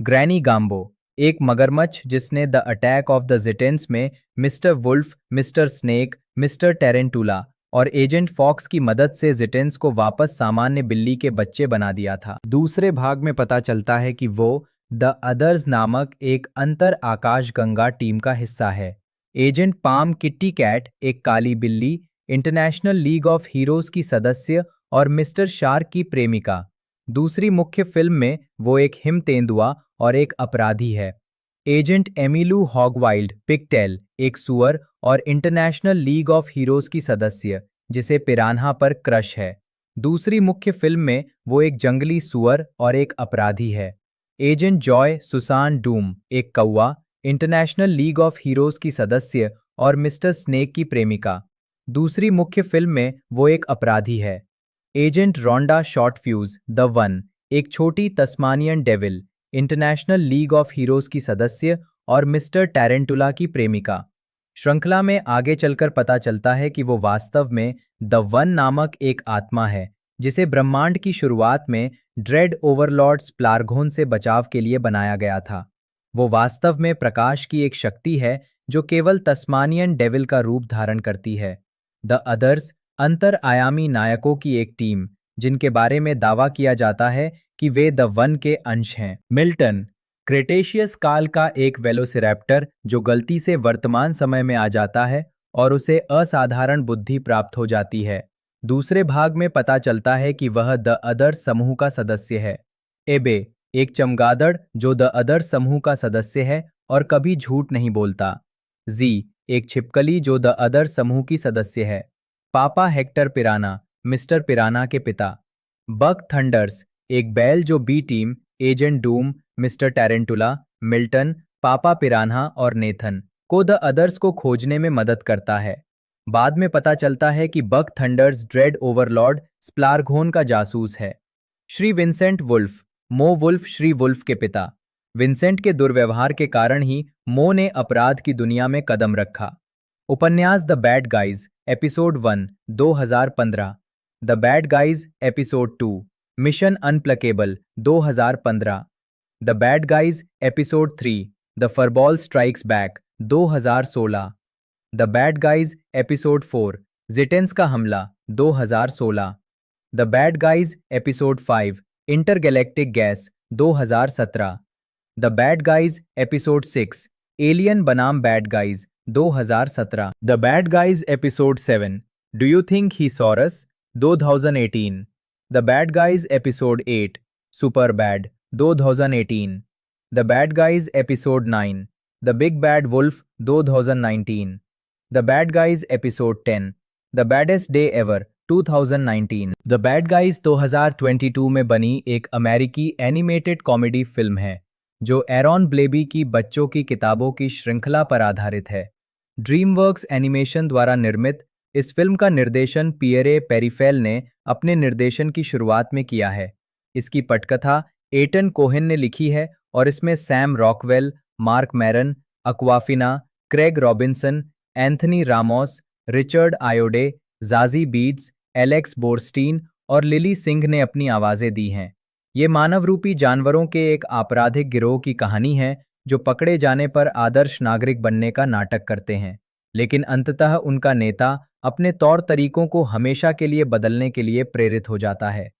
Speaker 2: ग्रैनी गाम्बो, एक मगरमच्छ जिसने the attack of the Zittens में Mister Wolf, Mister snake, Mister Tarantula और एजेंट फॉक्स की मदद से जिटेंस को वापस सामान्य बिल्ली के बच्चे बना दिया था। दूसरे भाग में पता चलता है कि वो द अदर्स नामक एक अंतर आकाशगंगा टीम का हिस्सा है। एजेंट पाम किट्टी कैट, एक काली बिल्ली, इंटरनेशनल लीग ऑफ हीरोज की सदस्य और मिस्टर शार्क की प्रेमिका। दूसरी मुख्य फिल्म में वो एक हिम तेंदुआ और एक अपराधी है। एजेंट एमिलू हॉगवाइल्ड पिगटेल, एक सुअर और इंटरनेशनल लीग ऑफ हीरोज की सदस्य जिसे पिरान्हा पर क्रश है। दूसरी मुख्य फिल्म में वो एक जंगली सुअर और एक अपराधी है। एजेंट जॉय सुसान डूम, एक कौवा, इंटरनेशनल लीग ऑफ हीरोज की सदस्य और मिस्टर स्नेक की प्रेमिका। दूसरी मुख्य फिल्म में वो एक अपराधी है। एजेंट रोंडा शॉर्टफ्यूज द वन, एक छोटी Tasmanian devil, international league of heroes की सदस्य और मिस्टर टैरेंटुला की प्रेमिका। श्रृंखला में आगे चलकर पता चलता है कि वो वास्तव में द वन नामक एक आत्मा है जिसे ब्रह्मांड की शुरुआत में ड्रेड ओवरलॉर्ड स्प्लार्गोन से बचाव के लिए बनाया गया था। वो वास्तव में प्रकाश की एक शक्ति है जो केवल तस्मानियन डेविल का रूप धारण करती है। द अदर्स अंतर आयामी नायकों की एक टीम जिनके बारे में दावा किया जाता है कि वे द वन के अंश हैं। मिल्टन, क्रेटेशियस काल का एक वेलोसिरैप्टर जो गलती से वर्तमान समय में आ जाता है और उसे असाधारण बुद्धि प्राप्त हो जाती है। दूसरे भाग में पता चलता है कि वह द अदर्स समूह का सदस्य है। एबे, एक चमगादड़ जो द अदर्स समूह का सदस्य है और कभी झूठ नहीं बोलता। जी, एक छिपकली जो द अदर्स समूह की सदस्य है। पापा हेक्टर पिराना, मिस्टर पिराना के पिता। बक थंडर्स, एक बैल जो B team, agent Doom, mister Tarantula, Milton, papa Piranha और नेथन को द अदर्स को खोजने में मदद करता है। बाद में पता चलता है कि बक थंडर्स ड्रेड ओवरलॉर्ड स्प्लार्गोन का जासूस है। श्री विंसेंट वुल्फ, मो वुल्फ श्री वुल्फ के पिता। विंसेंट के दुर्व्यवहार के कारण ही मो ने अपराध की दुनिया में कदम रखा। उपन्यास the bad guys, episode 1, 2015। The bad guys, episode 2, mission unpluckable, 2015। The bad guys, episode 3, the furball strikes back, 2016। The bad guys, episode 4, Zittens का हमला, 2016। The bad guys, episode 5, intergalactic gas, 2017। The bad guys, episode 6, alien बनाम bad guys, 2017। The bad guys, episode 7, do you think he saw us, 2018। The bad guys, episode 8, super bad, 2018। The bad guys, episode 9, the big bad wolf, 2019। The bad guys, episode 10, the baddest day ever, 2019। The bad guys 2022 में बनी एक अमेरिकी animated comedy film है जो Aaron ब्लेबी की बच्चों की किताबों की श्रृंखला पर आधारित है। ड्रीमवर्क्स एनिमेशन द्वारा निर्मित इस फिल्म का निर्देशन पियरे पेरिफेल ने अपने निर्देशन की शुरुआत में किया है। इसकी पटकथा एटन कोहेन ने लिखी है और इसमें Sam Rockwell, Marc Maron, Awkwafina, Craig Robinson, Anthony Ramos, Richard Ayoade, Zazie Beetz, Alex Borstein और लिली सिंह ने अपनी आवाज़ें दी हैं। ये मानव रूपी जानवरों के एक आपराधिक गिरोह की कहानी है जो पकड़े जाने पर आदर्श नागरिक बनने का नाटक करते हैं, लेकिन अंततः उनका नेता अपने तौर तरीकों को हमेशा के लिए बदलने के लिए प्रेरित हो जाता है।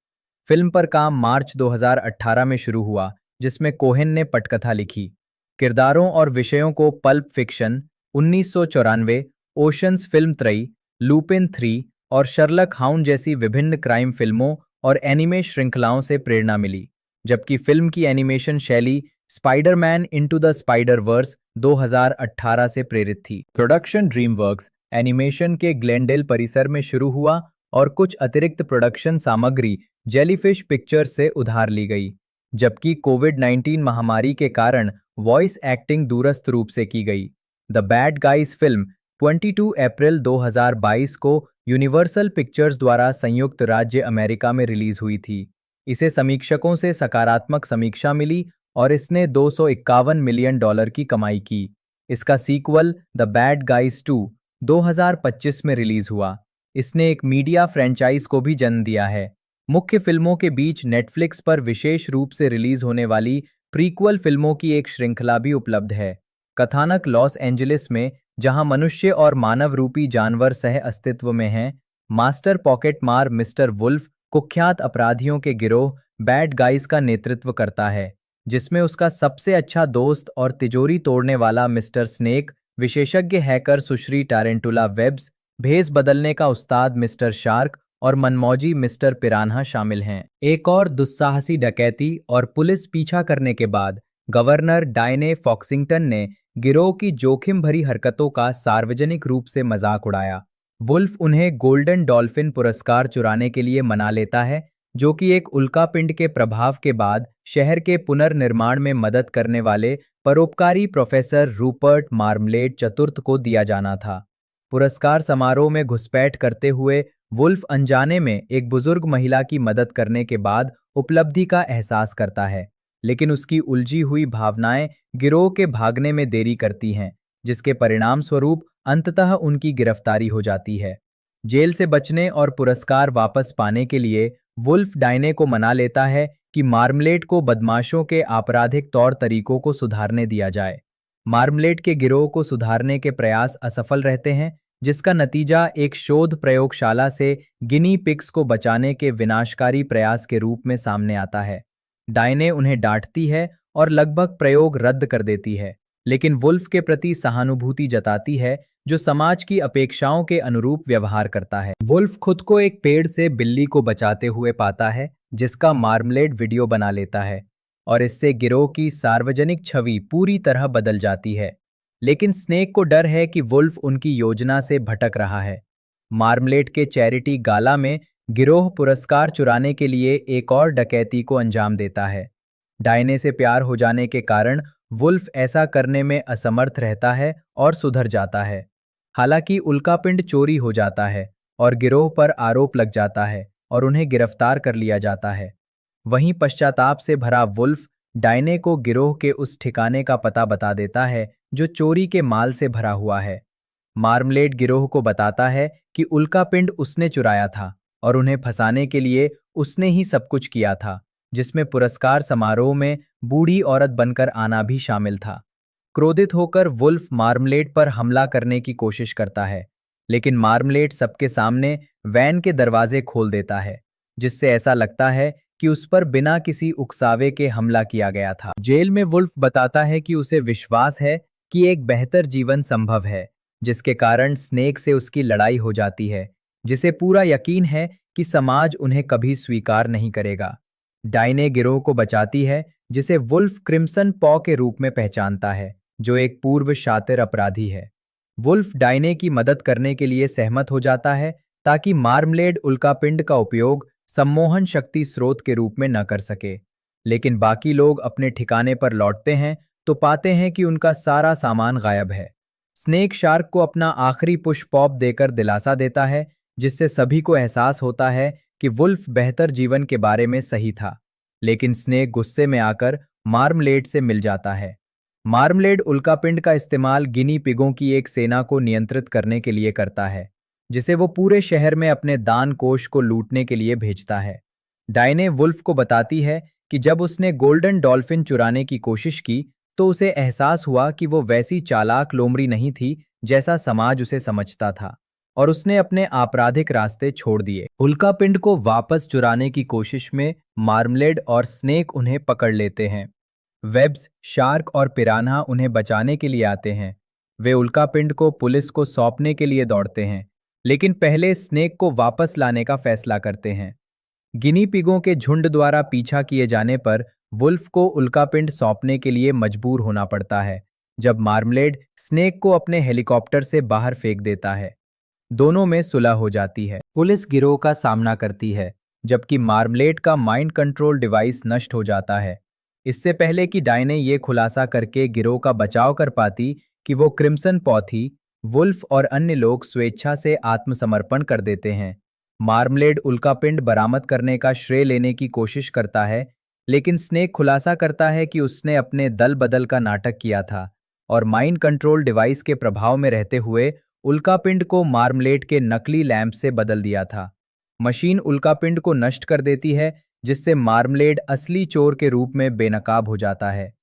Speaker 2: फिल्म पर काम मार्च 2018 में शुरू हुआ, जिसमें कोहेन ने पटकथा लिखी। किरदारों और विषयों को पल्प फिक्शन, 1994, ओशंस फिल्म त्रयी, लूपिन 3 और शर्लक हाउंड जैसी विभिन्न क्राइम फिल्मों और एनिमे श्रृंखलाओं से प्रेरणा मिली, जबकि फिल्म की एनिमेशन शैली स्पाइडरमैन इनटू द स्पाइडर-वर्स 2018 से प्रेरित थी। प्रोडक्शन ड्रीमवर्क्स एनिमेशन के ग्लेंडेल परिसर में शुरू हुआ और कुछ अतिरिक्त प्रोडक्शन सामग्री जेलीफिश पिक्चर्स से उधार ली गई, जबकि कोविड-19 महामारी के कारण वॉइस एक्टिंग दूरस्थ रूप से की गई। द बैड गाइज फिल्म 22 अप्रैल 2022 को यूनिवर्सल पिक्चर्स द्वारा संयुक्त राज्य अमेरिका में रिलीज हुई थी। इसे समीक्षकों से सकारात्मक समीक्षा मिली और इसने $251 मिलियन की कमाई की। इसका सीक्वल द बैड गाइज 2 2025 में रिलीज हुआ। इसने एक मीडिया फ्रेंचाइज को भी जन्म दिया है। मुख्य फिल्मों के बीच नेटफ्लिक्स पर विशेष रूप से रिलीज होने वाली प्रीक्वल फिल्मों की एक श्रृंखला भी उपलब्ध है। कथानक लॉस एंजलिस में, जहां मनुष्य और मानव रूपी जानवर सह अस्तित्व में हैं, मास्टर पॉकेटमार मिस्टर वुल्फ कुख्यात अपराधियों के गिरोह बैड गाइज का नेतृत्व करता है, जिसमें उसका सबसे अच्छा दोस्त और तिजोरी तोड़ने वाला मिस्टर स्नेक, विशेषज्ञ हैकर सुश्री टारेंटुला वेब्स, भेस बदलने का उस्ताद मिस्टर शार्क और मनमौजी मिस्टर पिरान्हा शामिल हैं। एक और दुस्साहसी डकैती और पुलिस पीछा करने के बाद गवर्नर डायने फॉक्सिंगटन ने गिरोह की जोखिम भरी हरकतों का सार्वजनिक रूप से मजाक उड़ाया। वुल्फ उन्हें गोल्डन डॉल्फिन पुरस्कार चुराने के लिए मना लेता है, जो कि एक उल्कापिंड के प्रभाव के बाद शहर के पुनर्निर्माण में मदद करने वाले परोपकारी प्रोफेसर रूपर्ट मार्मलेड चतुर्थ को दिया जाना था। पुरस्कार समारोह में घुसपैठ करते हुए वुल्फ अनजाने में एक बुजुर्ग महिला की मदद करने के बाद उपलब्धि का एहसास करता है, लेकिन उसकी उलझी हुई भावनाएं गिरोह के भागने में देरी करती हैं, जिसके परिणाम स्वरूप अंततः उनकी गिरफ्तारी हो जाती है। जेल से बचने और पुरस्कार वापस पाने के लिए वुल्फ डायने को मना लेता है कि मार्मलेड को बदमाशों के आपराधिक तौर तरीकों को सुधारने दिया जाए। मार्मलेड के गिरोह को सुधारने के प्रयास असफल रहते हैं, जिसका नतीजा एक शोध प्रयोगशाला से गिनी पिग्स को बचाने के विनाशकारी प्रयास के रूप में सामने आता है। डायने उन्हें डांटती है और लगभग प्रयोग रद्द कर देती है, लेकिन वुल्फ के प्रति सहानुभूति जताती है, जो समाज की अपेक्षाओं के अनुरूप व्यवहार करता है। वुल्फ खुद को एक पेड़ से बिल्ली को बचाते हुए पाता है, जिसका मार्मलेड वीडियो बना लेता है, और इससे गिरोह की सार्वजनिक छवि पूरी तरह बदल जाती है। लेकिन स्नेक को डर है कि वुल्फ उनकी योजना से भटक रहा है। मार्मलेड के चैरिटी गाला में गिरोह पुरस्कार चुराने के लिए एक और डकैती को अंजाम देता है। डायने से प्यार हो जाने के कारण वुल्फ ऐसा करने में असमर्थ रहता है और सुधर जाता है। हालांकि उल्कापिंड चोरी हो जाता है और गिरोह पर आरोप लग जाता है और उन्हें गिरफ्तार कर लिया जाता है। वहीं पश्चाताप से भरा वुल्फ डायने को गिरोह के उस ठिकाने का पता बता देता है जो चोरी के माल से भरा हुआ है। मार्मलेड गिरोह को बताता है कि उल्कापिंड उसने चुराया था और उन्हें फंसाने के लिए उसने ही सब कुछ किया था, जिसमें पुरस्कार समारोह में बूढ़ी औरत बनकर आना भी शामिल था। क्रोधित होकर वुल्फ मार्मलेड पर हमला करने की कोशिश करता है, लेकिन मार्मलेड सबके सामने वैन के दरवाजे खोल देता है, जिससे ऐसा लगता है कि उस पर बिना किसी उकसावे के हमला किया गया था। जेल में वुल्फ बताता है कि उसे विश्वास है कि एक बेहतर जीवन संभव है, जिसके कारण स्नेक से उसकी लड़ाई हो जाती है, जिसे पूरा यकीन है कि समाज उन्हें कभी स्वीकार नहीं करेगा। डायने गिरोह को बचाती है, जिसे वुल्फ क्रिम्सन पॉ के रूप में पहचानता है, जो एक पूर्व शातिर अपराधी है। वुल्फ डायने की मदद करने के लिए सहमत हो जाता है ताकि मार्मलेड उल्कापिंड का उपयोग सम्मोहन शक्ति स्रोत के रूप में न कर सके। लेकिन बाकी लोग अपने ठिकाने पर लौटते हैं तो पाते हैं कि उनका सारा सामान गायब है। स्नेक शार्क को अपना आखिरी पुश पॉप देकर दिलासा देता है, जिससे सभी को एहसास होता है कि वुल्फ बेहतर जीवन के बारे में सही था। लेकिन स्नेक गुस्से में आकर मार्मलेड से मिल जाता है। मार्मलेड उल्कापिंड का इस्तेमाल गिनी पिगों की एक सेना को नियंत्रित करने के लिए करता है, जिसे वो पूरे शहर में अपने दान कोष को लूटने के लिए भेजता है। डायने वुल्फ को बताती है कि जब उसने गोल्डन डॉल्फिन चुराने की कोशिश की तो उसे एहसास हुआ कि वो वैसी चालाक लोमड़ी नहीं थी जैसा समाज उसे समझता था, और उसने अपने आपराधिक रास्ते छोड़ दिए। उल्कापिंड को वापस चुराने की कोशिश में मार्मलेड और स्नेक उन्हें पकड़ लेते हैं। वेब्स, शार्क और पिरान्हा उन्हें बचाने के लिए आते हैं। वे उल्कापिंड को पुलिस को सौंपने के लिए दौड़ते हैं, लेकिन पहले स्नेक को वापस लाने का फैसला करते हैं। गिनी पिगों के झुंड द्वारा पीछा किए जाने पर वुल्फ को उल्कापिंड सौंपने के लिए मजबूर होना पड़ता है, जब मार्मलेड स्नेक को अपने हेलीकॉप्टर से बाहर फेंक देता है। दोनों में सुलह हो जाती है। पुलिस गिरोह का सामना करती है, जबकि मार्मलेड का माइंड कंट्रोल डिवाइस नष्ट हो जाता है। इससे पहले कि डायने ये खुलासा करके गिरोह का बचाव कर पाती कि वो क्रिम्सन पॉ थी, वुल्फ और अन्य लोग स्वेच्छा से आत्मसमर्पण कर देते हैं। मार्मलेड उल्कापिंड बरामद करने का श्रेय लेने की कोशिश करता है, लेकिन स्नेक खुलासा करता है कि उसने अपने दल बदल का नाटक किया था और माइंड कंट्रोल डिवाइस के प्रभाव में रहते हुए उल्कापिंड को मार्मलेट के नकली लैंप से बदल दिया था। मशीन उल्कापिंड को नष्ट कर देती है, जिससे मार्मलेड असली चोर के रूप में बेनकाब हो जाता है।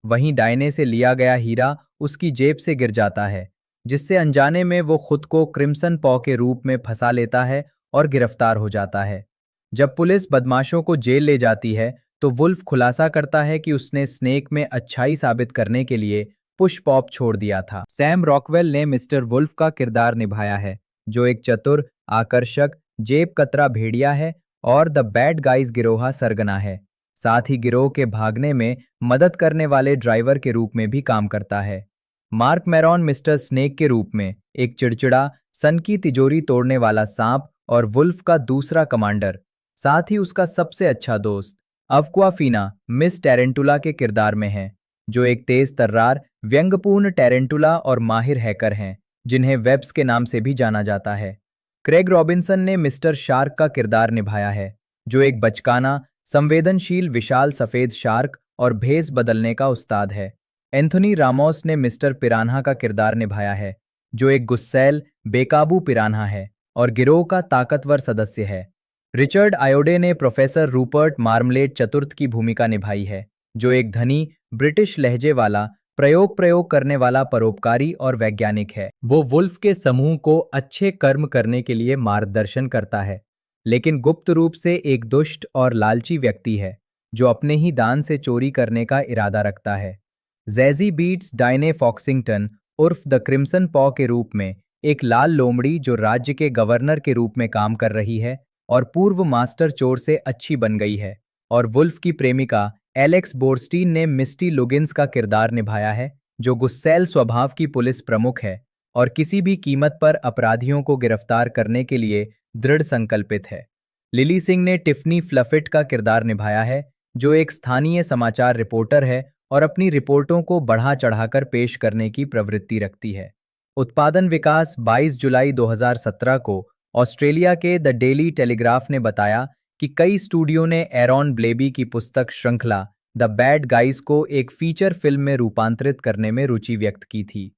Speaker 2: वहीं डायने से लिया गया हीरा उसकी जेब से गिर जाता है, जिससे अनजाने में वो खुद को क्रिम्सन पॉ के रूप में फंसा लेता है और गिरफ्तार हो जाता है। जब पुलिस बदमाशों को जेल ले जाती है, तो वुल्फ खुलासा करता है कि उसने स्नेक में अच्छाई साबित करने के लिए पुश पॉप छोड़ दिया था। सैम रॉकवेल ने मिस्टर वुल्फ का किरदार निभाया है, जो एक चतुर, आकर्षक, जेब कतरा भेड़िया है और द बैड गाइज गिरोह सरगना है। साथ ही गिरोह के भागने में मदद करने वाले ड्राइवर के रूप में भी काम करता है। मार्क मैरॉन मिस्टर स्नेक के रूप में एक चिड़चिड़ा, सन की तिजोरी तोड़ने वाला सांप और वुल्फ का दूसरा कमांडर, साथ ही उसका सबसे अच्छा दोस्त अवक्वाफीना मिस टेरेंटुला के किरदार में है, जो एक तेज तर्रार, व्यंग्यपूर्ण टेरेंटुला और माहिर हैकर हैं, जिन्हें वेब्स के नाम से भी जाना जाता है। क्रेग रॉबिन्सन ने मिस्टर शार्क का किरदार निभाया है, जो एक बचकाना, संवेदनशील, विशाल सफेद शार्क और भेस बदलने का उस्ताद है। एंथोनी रामोस ने मिस्टर पिरान्हा का किरदार निभाया है, जो एक गुस्सैल, बेकाबू पिरान्हा है और गिरोह का ताकतवर सदस्य है। रिचर्ड आयोडे ने प्रोफेसर रूपर्ट मार्मलेट चतुर्थ की भूमिका निभाई है, जो एक धनी, ब्रिटिश लहजे वाला, प्रयोग करने वाला परोपकारी और वैज्ञानिक है। वो वुल्फ के समूह को अच्छे कर्म करने के लिए मार्गदर्शन करता है, लेकिन गुप्त रूप से एक दुष्ट और लालची व्यक्ति है, जो अपने ही दान से चोरी करने का इरादा रखता है। जैजी बीट्स डायने फॉक्सिंगटन उर्फ द क्रिम्सन पॉ के रूप में एक लाल लोमड़ी, जो राज्य के गवर्नर के रूप में काम कर रही है और पूर्व मास्टर चोर से अच्छी बन गई है, और वुल्फ की प्रेमिका एलेक्स बोरस्टीन ने मिस्टी लुगिन्स का किरदार निभाया है, जो गुस्सैल स्वभाव की पुलिस प्रमुख है और किसी भी कीमत पर अपराधियों को गिरफ्तार करने के लिए दृढ़ संकल्पित है। लिली सिंह ने टिफनी फ्लफिट का किरदार निभाया है, जो एक स्थानीय समाचार रिपोर्टर है और अपनी रिपोर्टों को बढ़ा चढ़ाकर पेश करने की प्रवृत्ति रखती है। उत्पादन विकास 22 जुलाई 2017 को ऑस्ट्रेलिया के द डेली टेलीग्राफ ने बताया कि कई स्टूडियो ने एरॉन ब्लेबी की पुस्तक श्रृंखला द बैड गाइज को एक फीचर फिल्म में रूपांतरित करने में रुचि व्यक्त की थी।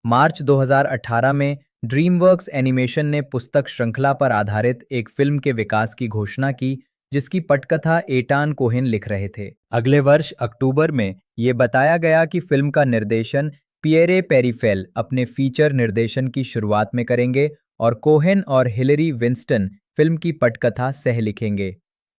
Speaker 2: मार्च 2018 में ड्रीमवर्क्स एनिमेशन ने पुस्तक श्रृंखला पर आधारित एक फिल्म के विकास की घोषणा की, जिसकी पटकथा एटान कोहेन लिख रहे थे। अगले वर्ष अक्टूबर में ये बताया गया कि फिल्म का निर्देशन पियरे पेरीफेल अपने फीचर निर्देशन की शुरुआत में करेंगे और कोहेन और हिलरी विंस्टन फिल्म की पटकथा सह लिखेंगे।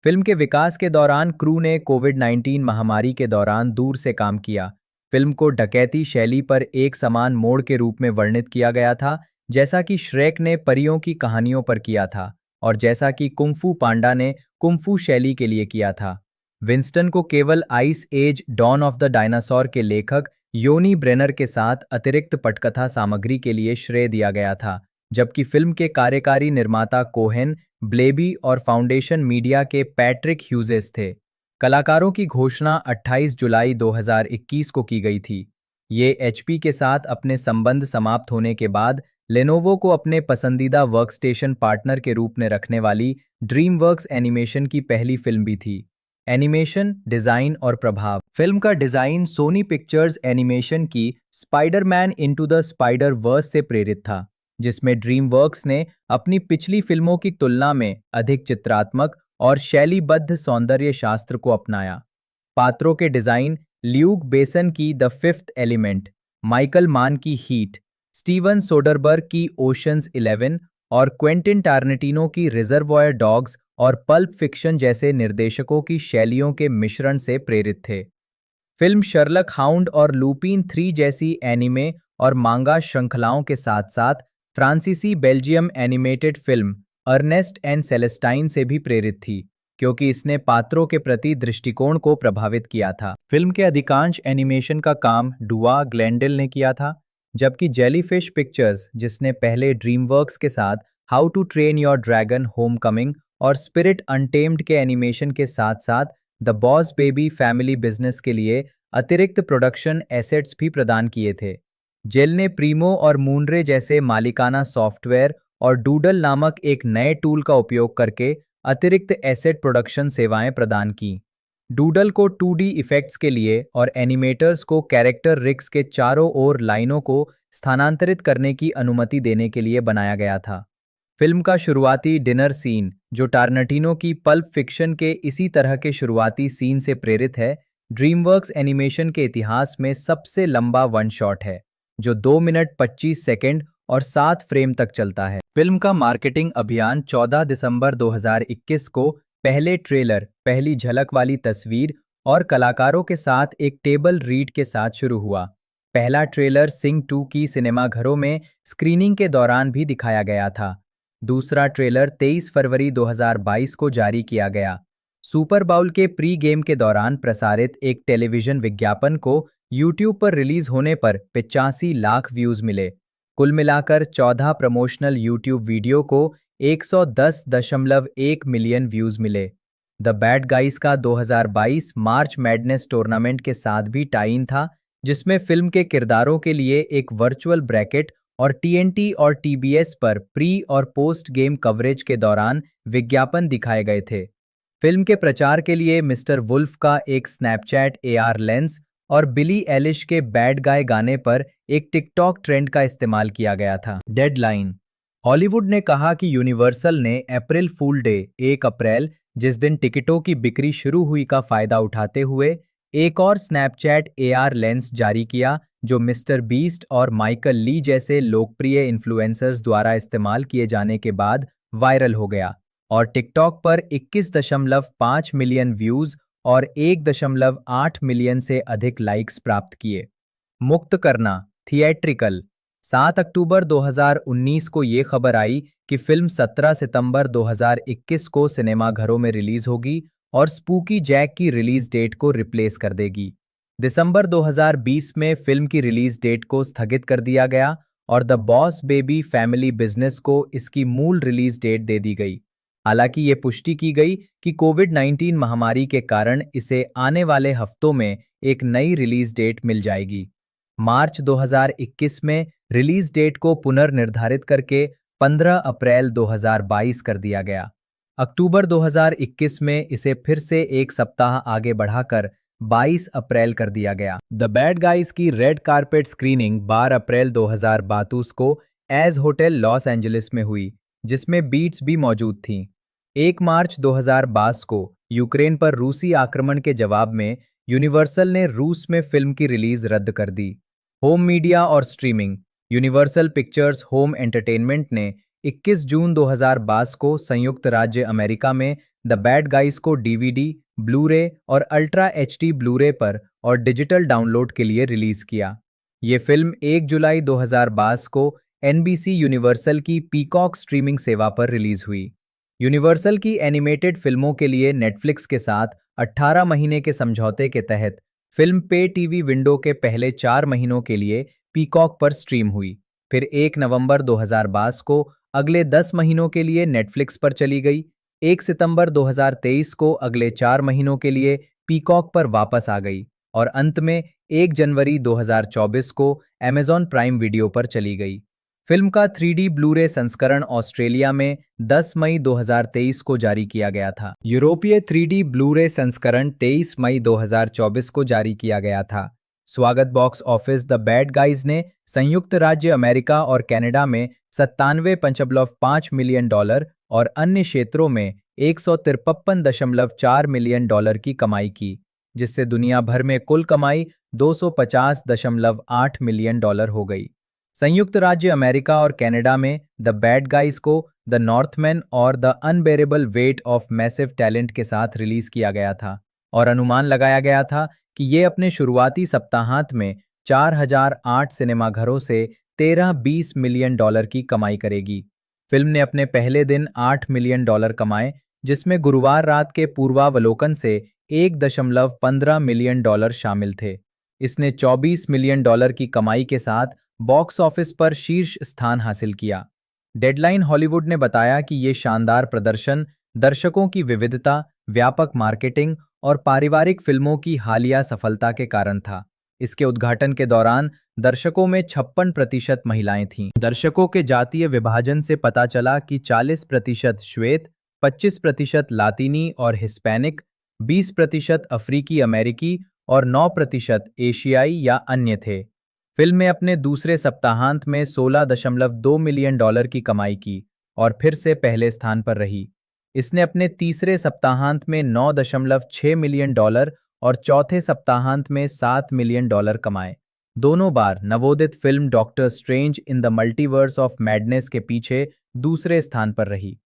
Speaker 2: फिल्म के विकास के दौरान क्रू ने कोविड-19 महामारी के दौरान दूर से काम किया। फिल्म को डकैती शैली पर एक समान मोड़ के रूप में वर्णित किया गया था, जैसा कि श्रेक ने परियों की कहानियों पर किया था और जैसा कि कुंफू पांडा ने कुंफू शैली के लिए किया था। विंस्टन को केवल ice age dawn of the dinosaur के लेखक योनी ब्रेनर के साथ अतिरिक्त पटकथा सामग्री के लिए श्रेय दिया गया था, जबकि फिल्म के कार्यकारी निर्माता कोहेन, ब्लेबी और फाउंडेशन मीडिया के पैट्रिक ह्यूजेस थे। कलाकारों की घोषणा 28 जुलाई 2021 को की गई थी। ये एचपी के साथ अपने संबंध समाप्त होने के बाद लेनोवो को अपने पसंदीदा वर्कस्टेशन पार्टनर के रूप में रखने वाली ड्रीमवर्क्स एनिमेशन की पहली फिल्म भी थी। एनिमेशन, डिजाइन और प्रभाव। फिल्म का डिजाइन सोनी पिक्चर्स एनिमेशन की Spiderman into the spider verse से प्रेरित था, जिसमें ड्रीमवर्क्स ने अपनी पिछली फिल्मों की तुलना में अधिक चित्रात्मक और शैलीबद्ध सौंदर्य शास्त्र को अपनाया। पात्रों के डिजाइन ल्यूक बेसन की द फिफ्थ एलिमेंट, माइकल मान की हीट, स्टीवन सोडरबर्ग की ओशंस 11 और क्वेंटिन टारनेटिनो की रिजर्वॉयर डॉग्स और पल्प फिक्शन जैसे निर्देशकों की शैलियों के मिश्रण से प्रेरित थे। फिल्म शर्लक हाउंड और लूपिन 3 जैसी एनिमे और मांगा श्रृंखलाओं के साथ साथ फ्रांसीसी Belgium animated film Ernest and Celestine से भी प्रेरित थी, क्योंकि इसने पात्रों के प्रति दृष्टिकोण को प्रभावित किया था। फिल्म के अधिकांश एनिमेशन का काम डुआ ग्लेंडेल ने किया था, जबकि जेलीफिश पिक्चर्स, जिसने पहले ड्रीमवर्क्स के साथ how to train your dragon homecoming और स्पिरिट अनटेम्ड के एनिमेशन के साथ साथ the boss baby family business के लिए अतिरिक्त प्रोडक्शन एसेट्स भी प्रदान किए थे। जेल ने प्रीमो और मूनरे जैसे मालिकाना सॉफ्टवेयर और डूडल नामक एक नए टूल का उपयोग करके अतिरिक्त एसेट प्रोडक्शन सेवाएं प्रदान की। डूडल को 2D इफेक्ट्स के लिए और एनिमेटर्स को कैरेक्टर रिग्स के चारों ओर लाइनों को स्थानांतरित करने की अनुमति देने के लिए बनाया गया था। फिल्म का शुरुआती डिनर सीन, जो टारनटिनो की पल्प फिक्शन के इसी तरह के शुरुआती सीन से प्रेरित है, ड्रीमवर्क्स एनिमेशन के इतिहास में सबसे लंबा वन शॉट है, जो 2 मिनट 25 सेकंड और 7 फ्रेम तक चलता है। फिल्म का मार्केटिंग अभियान 14 दिसंबर 2021 को पहले ट्रेलर, पहली झलक वाली तस्वीर और कलाकारों के साथ एक टेबल रीड के साथ शुरू हुआ। पहला ट्रेलर सिंह 2 की सिनेमाघरों में स्क्रीनिंग के दौरान भी दिखाया गया था। दूसरा ट्रेलर 23 फरवरी 2022 को जारी किया गया। सुपर बाउल के प्री गेम के दौरान प्रसारित एक टेलीविजन विज्ञापन को यूट्यूब पर रिलीज होने पर 85 लाख व्यूज मिले। कुल मिलाकर 14 प्रमोशनल यूट्यूब वीडियो को 110.1 मिलियन व्यूज मिले। द बैड गाइज का 2022 मार्च मैडनेस टूर्नामेंट के साथ भी टाई इन था, जिसमें फिल्म के किरदारों के लिए एक वर्चुअल ब्रैकेट और टीएनटी और टीबीएस पर प्री और पोस्ट गेम कवरेज के दौरान विज्ञापन दिखाए गए थे। फिल्म के प्रचार के लिए मिस्टर वुल्फ का एक स्नैपचैट एआर लेंस और बिली एलिश के बैड गाय गाने पर एक टिकटॉक ट्रेंड का इस्तेमाल किया गया था। डेडलाइन। हॉलीवुड ने कहा कि यूनिवर्सल ने अप्रैल फूल डे 1 अप्रैल, जिस दिन टिकटों की बिक्री शुरू हुई, का फायदा उठाते हुए एक और स्नैपचैट एआर लेंस जारी किया, जो मिस्टर बीस्ट और माइकल ली जैसे लोकप्रिय इन्फ्लुएंसर्स द्वारा इस्तेमाल किए जाने के बाद वायरल हो गया और टिकटॉक पर 21.5 मिलियन व्यूज और 1.8 मिलियन से अधिक लाइक्स प्राप्त किए। मुक्त करना थिएट्रिकल। 7 अक्टूबर 2019 को ये खबर आई कि फिल्म 17 सितंबर 2021 को सिनेमाघरों में रिलीज होगी और स्पूकी जैक की रिलीज डेट को रिप्लेस कर देगी। दिसंबर 2020 में फिल्म की रिलीज डेट को स्थगित कर दिया गया और the boss baby family business को इसकी मूल रिलीज डेट दे दी गई। हालांकि ये पुष्टि की गई कि कोविड-19 महामारी के कारण इसे आने वाले हफ्तों में एक नई रिलीज डेट मिल जाएगी। मार्च 2021 में रिलीज डेट को पुनर्निर्धारित करके 15 अप्रैल 2022 कर दिया गया। अक्टूबर 2021 में इसे फिर से एक सप्ताह आगे बढ़ाकर 22 अप्रैल कर दिया गया। द बैड गाइज की रेड कारपेट स्क्रीनिंग 12 अप्रैल 2022 को एज होटल लॉस एंजलिस में हुई, जिसमें बीट्स भी मौजूद थीं। 1 मार्च 2022 को यूक्रेन पर रूसी आक्रमण के जवाब में यूनिवर्सल ने रूस में फिल्म की रिलीज रद्द कर दी। होम मीडिया और streaming. Universal pictures home entertainment ने 21 जून 2022 को संयुक्त राज्य अमेरिका में द बैड गाइज को डीवीडी, ब्लू-रे और अल्ट्रा एचडी ब्लू-रे पर और डिजिटल डाउनलोड के लिए रिलीज किया। ये फिल्म 1 जुलाई 2022 को एनबीसी यूनिवर्सल की पीकॉक स्ट्रीमिंग सेवा पर रिलीज हुई। यूनिवर्सल की एनिमेटेड फिल्मों के लिए नेटफ्लिक्स के साथ 18 महीने के समझौते के तहत फिल्म पे टीवी विंडो के पहले 4 महीनों के लिए पीकॉक पर स्ट्रीम हुई, फिर 1 नवंबर 2022 को अगले 10 महीनों के लिए नेटफ्लिक्स पर चली गई। 1 सितंबर 2023 को अगले 4 महीनों के लिए पीकॉक पर वापस आ गई और अंत में 1 जनवरी 2024 को अमेज़न प्राइम वीडियो पर चली गई। फिल्म का 3D ब्लू-रे संस्करण ऑस्ट्रेलिया में 10 मई 2023 को जारी किया गया था। यूरोपीय 3D ब्लू-रे संस्करण 23 मई 2024 को जारी किया गया था। स्वागत box office. The bad guys ने संयुक्त राज्य अमेरिका और कनाडा में 97.5 मिलियन डॉलर और अन्य क्षेत्रों में 153.4 मिलियन डॉलर की कमाई की, जिससे दुनिया भर में कुल कमाई 250.8 मिलियन डॉलर हो गई। संयुक्त राज्य अमेरिका और कनाडा में द बैड गाइज को द नॉर्थमैन और the unbearable weight of massive talent के साथ रिलीज किया गया था और अनुमान लगाया गया था कि ये अपने शुरुआती सप्ताहांत में 4008 सिनेमाघरों से 13-20 मिलियन डॉलर की कमाई करेगी। फिल्म ने अपने पहले दिन 8 मिलियन डॉलर कमाए, जिसमें गुरुवार रात के पूर्वावलोकन से 1.15 मिलियन डॉलर शामिल थे। इसने 24 मिलियन डॉलर की कमाई के साथ बॉक्स ऑफिस पर शीर्ष स्थान हासिल किया। डेडलाइन हॉलीवुड ने बताया कि ये शानदार प्रदर्शन दर्शकों की विविधता, व्यापक मार्केटिंग और पारिवारिक फिल्मों की हालिया सफलता के कारण था। इसके उद्घाटन के दौरान दर्शकों में 56% महिलाएं थीं। दर्शकों के जातीय विभाजन से पता चला कि 40% श्वेत, 25% लातिनी और हिस्पैनिक, 20% अफ्रीकी अमेरिकी और 9% एशियाई या अन्य थे। फिल्म ने अपने दूसरे सप्ताहांत में $16.2 मिलियन की कमाई की और फिर से पहले स्थान पर रही। इसने अपने तीसरे सप्ताहांत में $9.6 मिलियन और चौथे सप्ताहांत में $7 मिलियन कमाए। दोनों बार नवोदित film doctor strange in the multiverse of madness के पीछे दूसरे स्थान पर रही।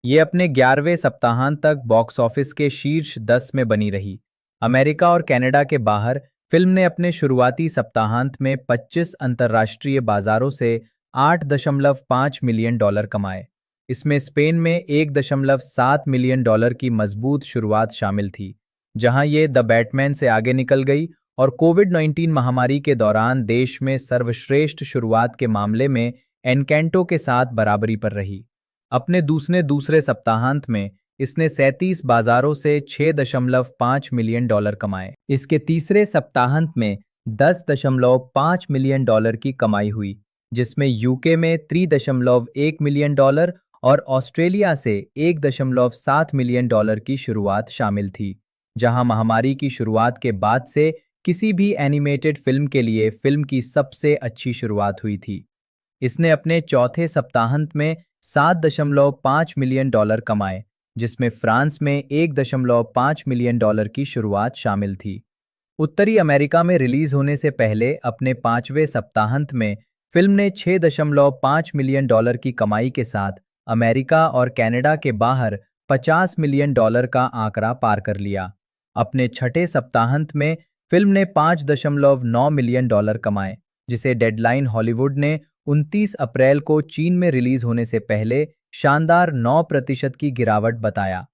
Speaker 2: ये अपने 11वें सप्ताहांत तक बॉक्स ऑफिस के शीर्ष 10 में बनी रही। अमेरिका और कनाडा के बाहर फिल्म ने अपने शुरुआती सप्ताहांत में 25 अंतर्राष्ट्रीय बाजारों से $8.5 मिलियन कमाए। इसमें स्पेन में $1.7 मिलियन की मजबूत शुरुआत शामिल थी, जहां ये द बैटमैन से आगे निकल गई और कोविड-19 महामारी के दौरान देश में सर्वश्रेष्ठ शुरुआत के मामले में एनकेंटो के साथ बराबरी पर रही। अपने दूसरे सप्ताहांत में इसने 37 बाजारों से $6.5 मिलियन कमाए। इसके तीसरे सप्ताहांत में $10.5 मिलियन की कमाई हुई, जिसमें यूके में $3.1 मिलियन और ऑस्ट्रेलिया से $1.7 मिलियन की शुरुआत शामिल थी, जहां महामारी की शुरुआत के बाद से किसी भी एनिमेटेड फिल्म के लिए फिल्म की सबसे अच्छी शुरुआत हुई थी। इसने अपने चौथे सप्ताहांत में $7.5 मिलियन कमाए, जिसमें फ्रांस में $1.5 मिलियन की शुरुआत शामिल थी। उत्तरी अमेरिका में रिलीज होने से पहले अपने 5वें सप्ताहांत में फिल्म ने $6.5 मिलियन की कमाई के साथ अमेरिका और कनाडा के बाहर $50 मिलियन का आंकड़ा पार कर लिया। अपने छठे सप्ताहांत में फिल्म ने $5.9 मिलियन कमाए, जिसे डेडलाइन हॉलीवुड ने 29 अप्रैल को चीन में रिलीज होने से पहले शानदार 9% की गिरावट बताया।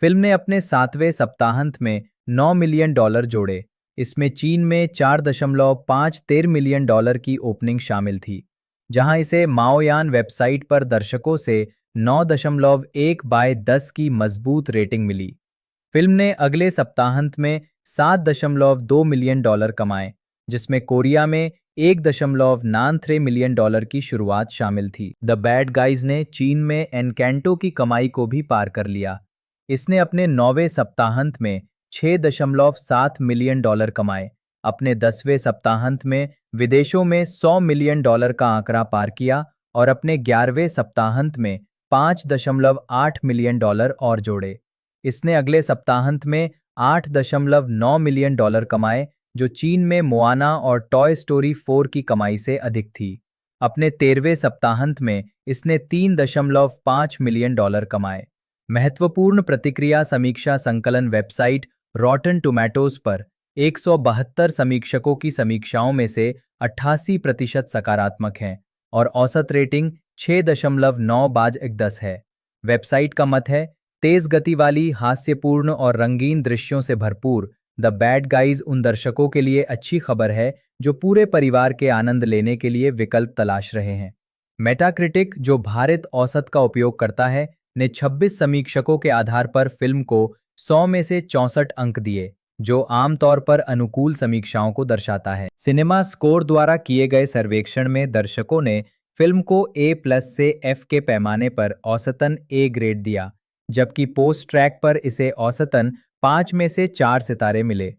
Speaker 2: फिल्म ने अपने 7वें सप्ताहांत में $9 मिलियन जोड़े। इसमें चीन में $4.5 मिलियन की ओपनिंग शामिल थी, जहां इसे माओयान वेबसाइट पर दर्शकों से 9.1/10 की मजबूत रेटिंग मिली। फिल्म ने अगले सप्ताहांत में $7.2 मिलियन कमाए, जिसमें कोरिया में $1.93 मिलियन की शुरुआत शामिल थी। द बैड गाइज ने चीन में एनकेंटो की कमाई को भी पार कर लिया। इसने अपने 9वें सप्ताहांत में $6.7 मिलियन कमाए। अपने 10वें सप्ताहांत में विदेशों में $100 मिलियन का आंकड़ा पार किया और अपने 11वें सप्ताहांत में $5.8 मिलियन और जोड़े। इसने अगले सप्ताहांत में $8.9 मिलियन कमाए, जो चीन में मोआना और टॉय स्टोरी 4 की कमाई से अधिक थी। अपने 13वें सप्ताहांत में इसने $3.5 मिलियन कमाए। महत्वपूर्ण प्रतिक्रिया समीक्षा संकलन वेबसाइट रॉटन टोमेटोज पर 172 समीक्षकों की समीक्षाओं में से 88% सकारात्मक हैं और औसत रेटिंग 6.9/10 है। वेबसाइट का मत है, तेज गति वाली, हास्यपूर्ण और रंगीन दृश्यों से भरपूर द बैड गाइज उन दर्शकों के लिए अच्छी खबर है जो पूरे परिवार के आनंद लेने के लिए विकल्प तलाश रहे हैं। मेटाक्रिटिक, जो भारत औसत का उपयोग करता है, ने 26 समीक्षकों के आधार पर फिल्म को 100 में से 64 अंक दिए, जो आमतौर पर अनुकूल समीक्षाओं को दर्शाता है। सिनेमा स्कोर द्वारा किए गए सर्वेक्षण में दर्शकों ने फिल्म को A+ से F के पैमाने पर औसतन A ग्रेड दिया, जबकि पोस्ट ट्रैक पर इसे औसतन 5 में से 4 सितारे मिले।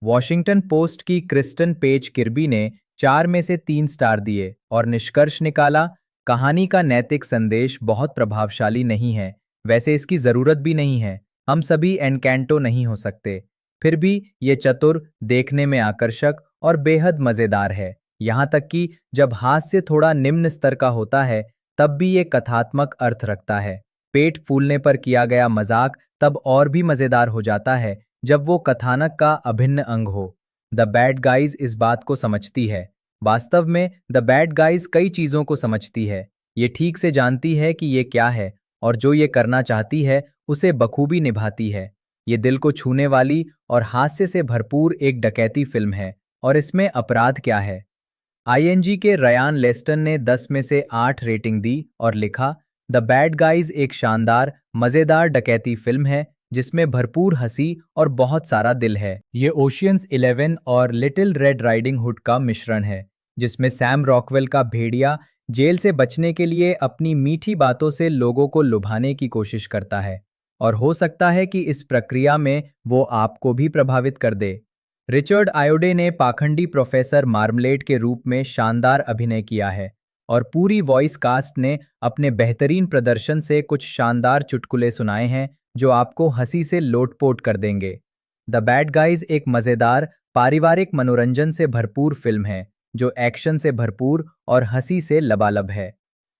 Speaker 2: वॉशिंगटन पोस्ट की क्रिस्टन पेज किर्बी ने 4 में से 3 स्टार दिए और निष्कर्ष निकाला, कहानी का नैतिक संदेश बहुत प्रभावशाली नहीं है, वैसे इसकी जरूरत भी नहीं है। हम सभी एनकेंटो नहीं हो सकते, फिर भी ये चतुर, देखने में आकर्षक और बेहद मजेदार है। यहाँ तक कि जब हास्य थोड़ा निम्न स्तर का होता है, तब भी ये कथात्मक अर्थ रखता है। पेट फूलने पर किया गया मजाक तब और भी मजेदार हो जाता है जब वो कथानक का अभिन्न अंग हो। द बैड गाइज इस बात को समझती है। वास्तव में द बैड गाइज कई चीजों को समझती है। ये ठीक से जानती है कि ये क्या है और जो ये करना चाहती है उसे बखूबी निभाती है। ये दिल को छूने वाली और हास्य से भरपूर एक डकैती फिल्म है और इसमें अपराध क्या है। ING के रयान लेस्टन ने 10 में से 8 रेटिंग दी और लिखा, द बैड गाइज एक शानदार, मजेदार डकैती फिल्म है जिसमें भरपूर हंसी और बहुत सारा दिल है। ये ओशियंस 11 और लिटिल रेड राइडिंग हुड का मिश्रण है, जिसमें सैम रॉकवेल का भेड़िया जेल से बचने के लिए अपनी मीठी बातों से लोगों को लुभाने की कोशिश करता है। और हो सकता है कि इस प्रक्रिया में वो आपको भी प्रभावित कर दे। रिचर्ड आयोडे ने पाखंडी प्रोफेसर मार्मलेट के रूप में शानदार अभिनय किया है और पूरी वॉइस कास्ट ने अपने बेहतरीन प्रदर्शन से कुछ शानदार चुटकुले सुनाए हैं जो आपको हंसी से लोटपोट कर देंगे। द बैड गाइज एक मज़ेदार पारिवारिक मनोरंजन से भरपूर फिल्म है जो एक्शन से भरपूर और हंसी से लबालब है।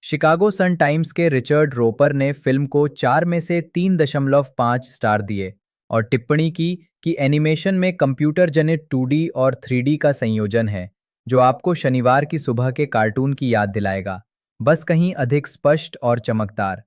Speaker 2: शिकागो सन टाइम्स के रिचर्ड रोपर ने फिल्म को 4 में से 3.5 स्टार दिए और टिप्पणी की कि एनिमेशन में कंप्यूटर जनित 2D और 3D का संयोजन है जो आपको शनिवार की सुबह के कार्टून की याद दिलाएगा, बस कहीं अधिक स्पष्ट और चमकदार।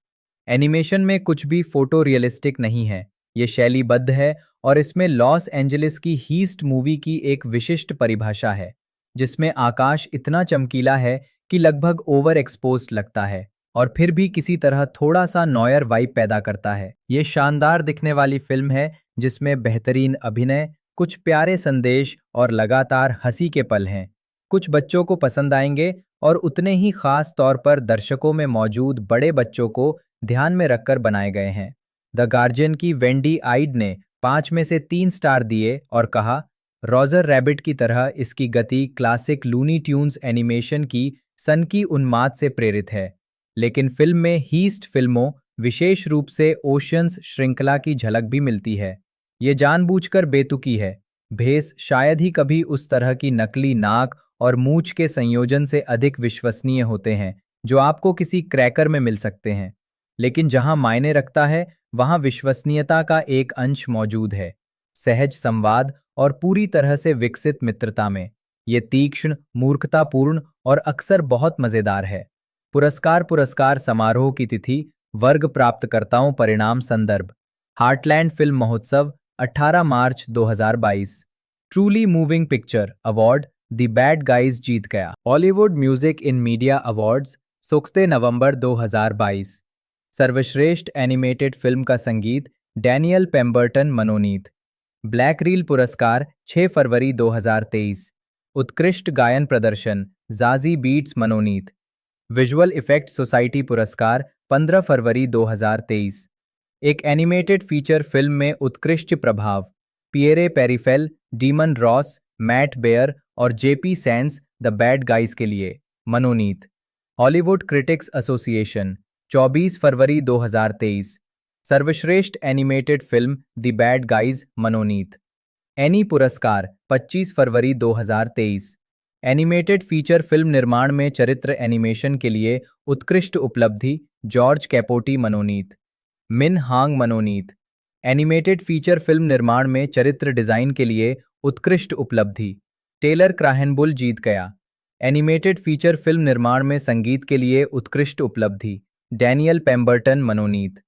Speaker 2: एनिमेशन में कुछ भी फोटो रियलिस्टिक नहीं है, ये शैलीबद्ध है और इसमें लॉस एंजलिस की हीस्ट मूवी की एक विशिष्ट परिभाषा है जिसमें आकाश इतना चमकीला है कि लगभग ओवर एक्सपोज्ड लगता है और फिर भी किसी तरह थोड़ा सा नॉयर वाइब पैदा करता है। ये शानदार दिखने वाली फिल्म है जिसमें बेहतरीन अभिनय, कुछ प्यारे संदेश और लगातार हंसी के पल हैं। कुछ बच्चों को पसंद आएंगे और उतने ही खास तौर पर दर्शकों में मौजूद बड़े बच्चों को ध्यान में रखकर बनाए गए हैं। द गार्जियन की वेंडी आइड ने 5 में से 3 स्टार दिए और कहा, रॉजर रैबिट की तरह इसकी गति क्लासिक लूनी ट्यून्स एनिमेशन की सन की उन्माद से प्रेरित है, लेकिन फिल्म में हीस्ट फिल्मों, विशेष रूप से ओशियंस श्रृंखला की झलक भी मिलती है। ये जानबूझकर बेतुकी है। भेस शायद ही कभी उस तरह की नकली नाक और मूंछ के संयोजन से अधिक विश्वसनीय होते हैं जो आपको किसी क्रैकर में मिल सकते हैं, लेकिन जहां मायने रखता है वहां विश्वसनीयता का एक अंश मौजूद है, सहज संवाद और पूरी तरह से विकसित मित्रता में। ये तीक्ष्ण, मूर्खतापूर्ण और अक्सर बहुत मजेदार है। पुरस्कार समारोह की तिथि, वर्ग प्राप्तकर्ताओं, परिणाम, संदर्भ। हार्टलैंड फिल्म महोत्सव 18 मार्च 2022। Truly moving picture award the bad guys जीत गया। Hollywood music in media awards 16 नवंबर 2022। सर्वश्रेष्ठ एनिमेटेड फिल्म का संगीत डैनियल पेम्बर्टन, मनोनीत। ब्लैक रील पुरस्कार 6 फरवरी 2023। उत्कृष्ट गायन प्रदर्शन जाजी बीट्स, मनोनीत। विजुअल इफेक्ट सोसाइटी पुरस्कार 15 फरवरी 2023। एक एनिमेटेड फीचर फिल्म में उत्कृष्ट प्रभाव Pierre Perifel, Damon Ross, Matt Baer और JP Sands, the bad guys के लिए, मनोनीत। हॉलीवुड क्रिटिक्स एसोसिएशन 24 फरवरी 2023। सर्वश्रेष्ठ animated film the bad guys, मनोनीत। एनी पुरस्कार 25 फरवरी 2023। एनिमेटेड फीचर फिल्म निर्माण में चरित्र एनिमेशन के लिए उत्कृष्ट उपलब्धि जॉर्ज कैपोटी, मनोनीत। मिन हांग, मनोनीत। एनिमेटेड फीचर फिल्म निर्माण में चरित्र डिजाइन के लिए उत्कृष्ट उपलब्धि टेलर क्राहेनबुल, जीत गया। एनिमेटेड फीचर फिल्म निर्माण में संगीत के लिए उत्कृष्ट उपलब्धि डैनियल पेम्बर्टन, मनोनीत।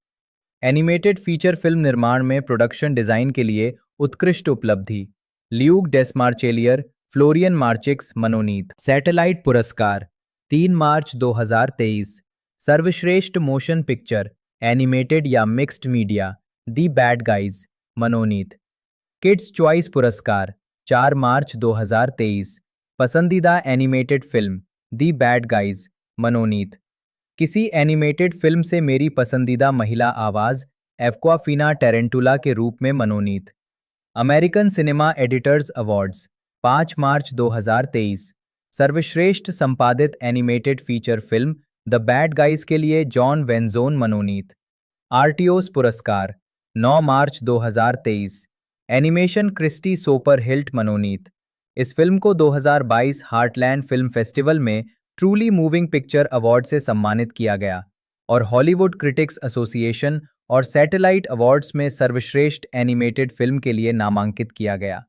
Speaker 2: एनिमेटेड फीचर फिल्म निर्माण में प्रोडक्शन डिजाइन के लिए उत्कृष्ट उपलब्धि ल्यूक डेस्मार्चेलियर, फ्लोरियन मार्चिक्स, मनोनीत। सैटेलाइट पुरस्कार 3 मार्च 2023। सर्वश्रेष्ठ मोशन पिक्चर एनिमेटेड या mixed media the bad guys, मनोनीत। किड्स चॉइस पुरस्कार 4 मार्च 2023। पसंदीदा animated film the bad guys, मनोनीत। किसी एनिमेटेड फिल्म से मेरी पसंदीदा महिला आवाज एव्क्वाफिना टेरेंटुला के रूप में, मनोनीत। अमेरिकन सिनेमा एडिटर्स अवार्ड्स 5 मार्च 2023। सर्वश्रेष्ठ संपादित animated feature film the bad guys के लिए जॉन वेंजोन, मनोनीत। आर्टियोस पुरस्कार 9 मार्च 2023। एनिमेशन क्रिस्टी सोपर हिल्ट, मनोनीत। इस फिल्म को 2022 हार्टलैंड फिल्म फेस्टिवल में ट्रूली मूविंग पिक्चर अवार्ड से सम्मानित किया गया और हॉलीवुड क्रिटिक्स एसोसिएशन और सैटेलाइट अवार्ड्स में सर्वश्रेष्ठ एनिमेटेड फिल्म के लिए नामांकित किया गया।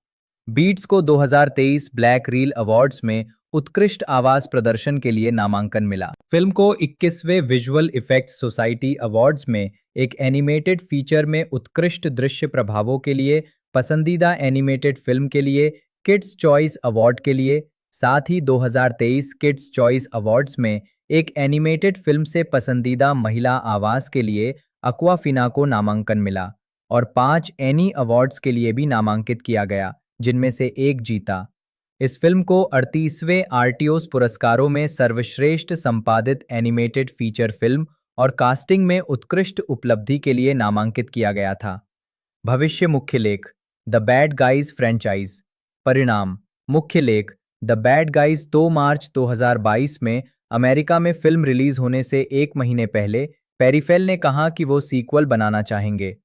Speaker 2: बीट्स को 2023 ब्लैक रील अवार्ड्स में उत्कृष्ट आवाज प्रदर्शन के लिए नामांकन मिला। फिल्म को 21वें विजुअल इफेक्ट्स सोसाइटी अवार्ड्स में एक एनिमेटेड फीचर में उत्कृष्ट दृश्य प्रभावों के लिए, पसंदीदा एनिमेटेड फिल्म के लिए किड्स चॉइस अवार्ड के लिए, साथ ही 2023 किड्स चॉइस अवार्ड्स में एक एनिमेटेड फिल्म से पसंदीदा महिला आवाज के लिए अक्वाफिना को नामांकन मिला और 5 एनी अवार्ड्स के लिए भी नामांकित किया गया, जिनमें से एक जीता। इस फिल्म को 38वें आर्टियोस पुरस्कारों में सर्वश्रेष्ठ संपादित एनिमेटेड फीचर फिल्म और कास्टिंग में उत्कृष्ट उपलब्धि के लिए नामांकित किया गया था। भविष्य मुख्य लेख द बैड गाइज फ्रेंचाइज। परिणाम मुख्य लेख द बैड गाइज 2 मार्च 2022 में अमेरिका में फिल्म रिलीज होने से एक महीने पहले पेरीफेल ने कहा कि वो सीक्वल बनाना चाहेंगे।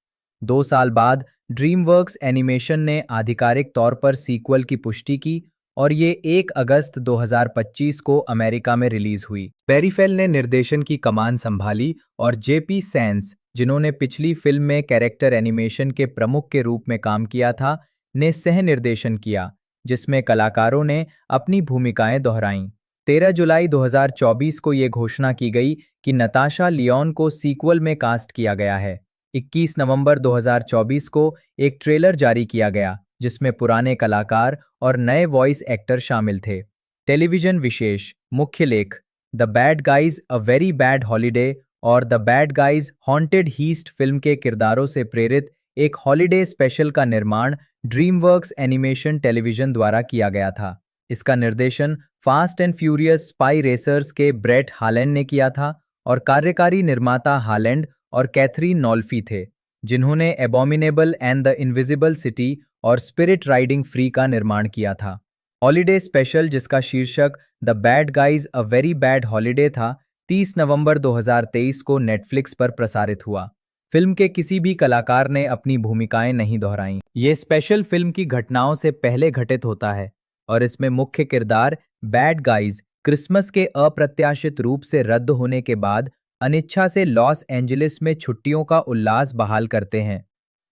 Speaker 2: 2 साल बाद ड्रीमवर्क्स एनिमेशन ने आधिकारिक तौर पर सीक्वल की पुष्टि की और ये 1 अगस्त 2025 को अमेरिका में रिलीज हुई। पेरीफेल ने निर्देशन की कमान संभाली और जेपी सैंस, जिन्होंने पिछली फिल्म में कैरेक्टर एनिमेशन के प्रमुख के रूप में काम किया था, ने सह निर्देशन किया, जिसमें कलाकारों ने अपनी भूमिकाएं दोहराईं। 13 जुलाई 2024 को ये घोषणा की गई कि नताशा लियोन को सीक्वल में कास्ट किया गया है। 21 नवंबर 2024 को एक ट्रेलर जारी किया गया, जिसमें पुराने कलाकार और नए वॉइस एक्टर शामिल थे। टेलीविजन विशेष मुख्य लेख the bad guys a very bad holiday और the bad guys haunted heist film के किरदारों से प्रेरित एक हॉलिडे स्पेशल का निर्माण ड्रीमवर्क्स एनिमेशन टेलीविजन द्वारा किया गया था। इसका निर्देशन fast and furious spy racers के ब्रेट हालैंड ने किया था और कार्यकारी निर्माता हालैंड और कैथरीन नॉल्फी थे, जिन्होंने एबॉमिनेबल एंड द इनविजिबल सिटी और स्पिरिट राइडिंग फ्री का निर्माण किया था। हॉलिडे स्पेशल, जिसका शीर्षक the bad guys a very bad holiday था, 30 नवंबर 2023 को नेटफ्लिक्स पर प्रसारित हुआ। फिल्म के किसी भी कलाकार ने अपनी भूमिकाएं नहीं दोहराईं। ये स्पेशल फिल्म की घटनाओं से पहले घटित होता है और इसमें मुख्य किरदार बैड गाइज क्रिसमस के अप्रत्याशित रूप से रद्द होने के बाद अनिच्छा से लॉस एंजलिस में छुट्टियों का उल्लास बहाल करते हैं।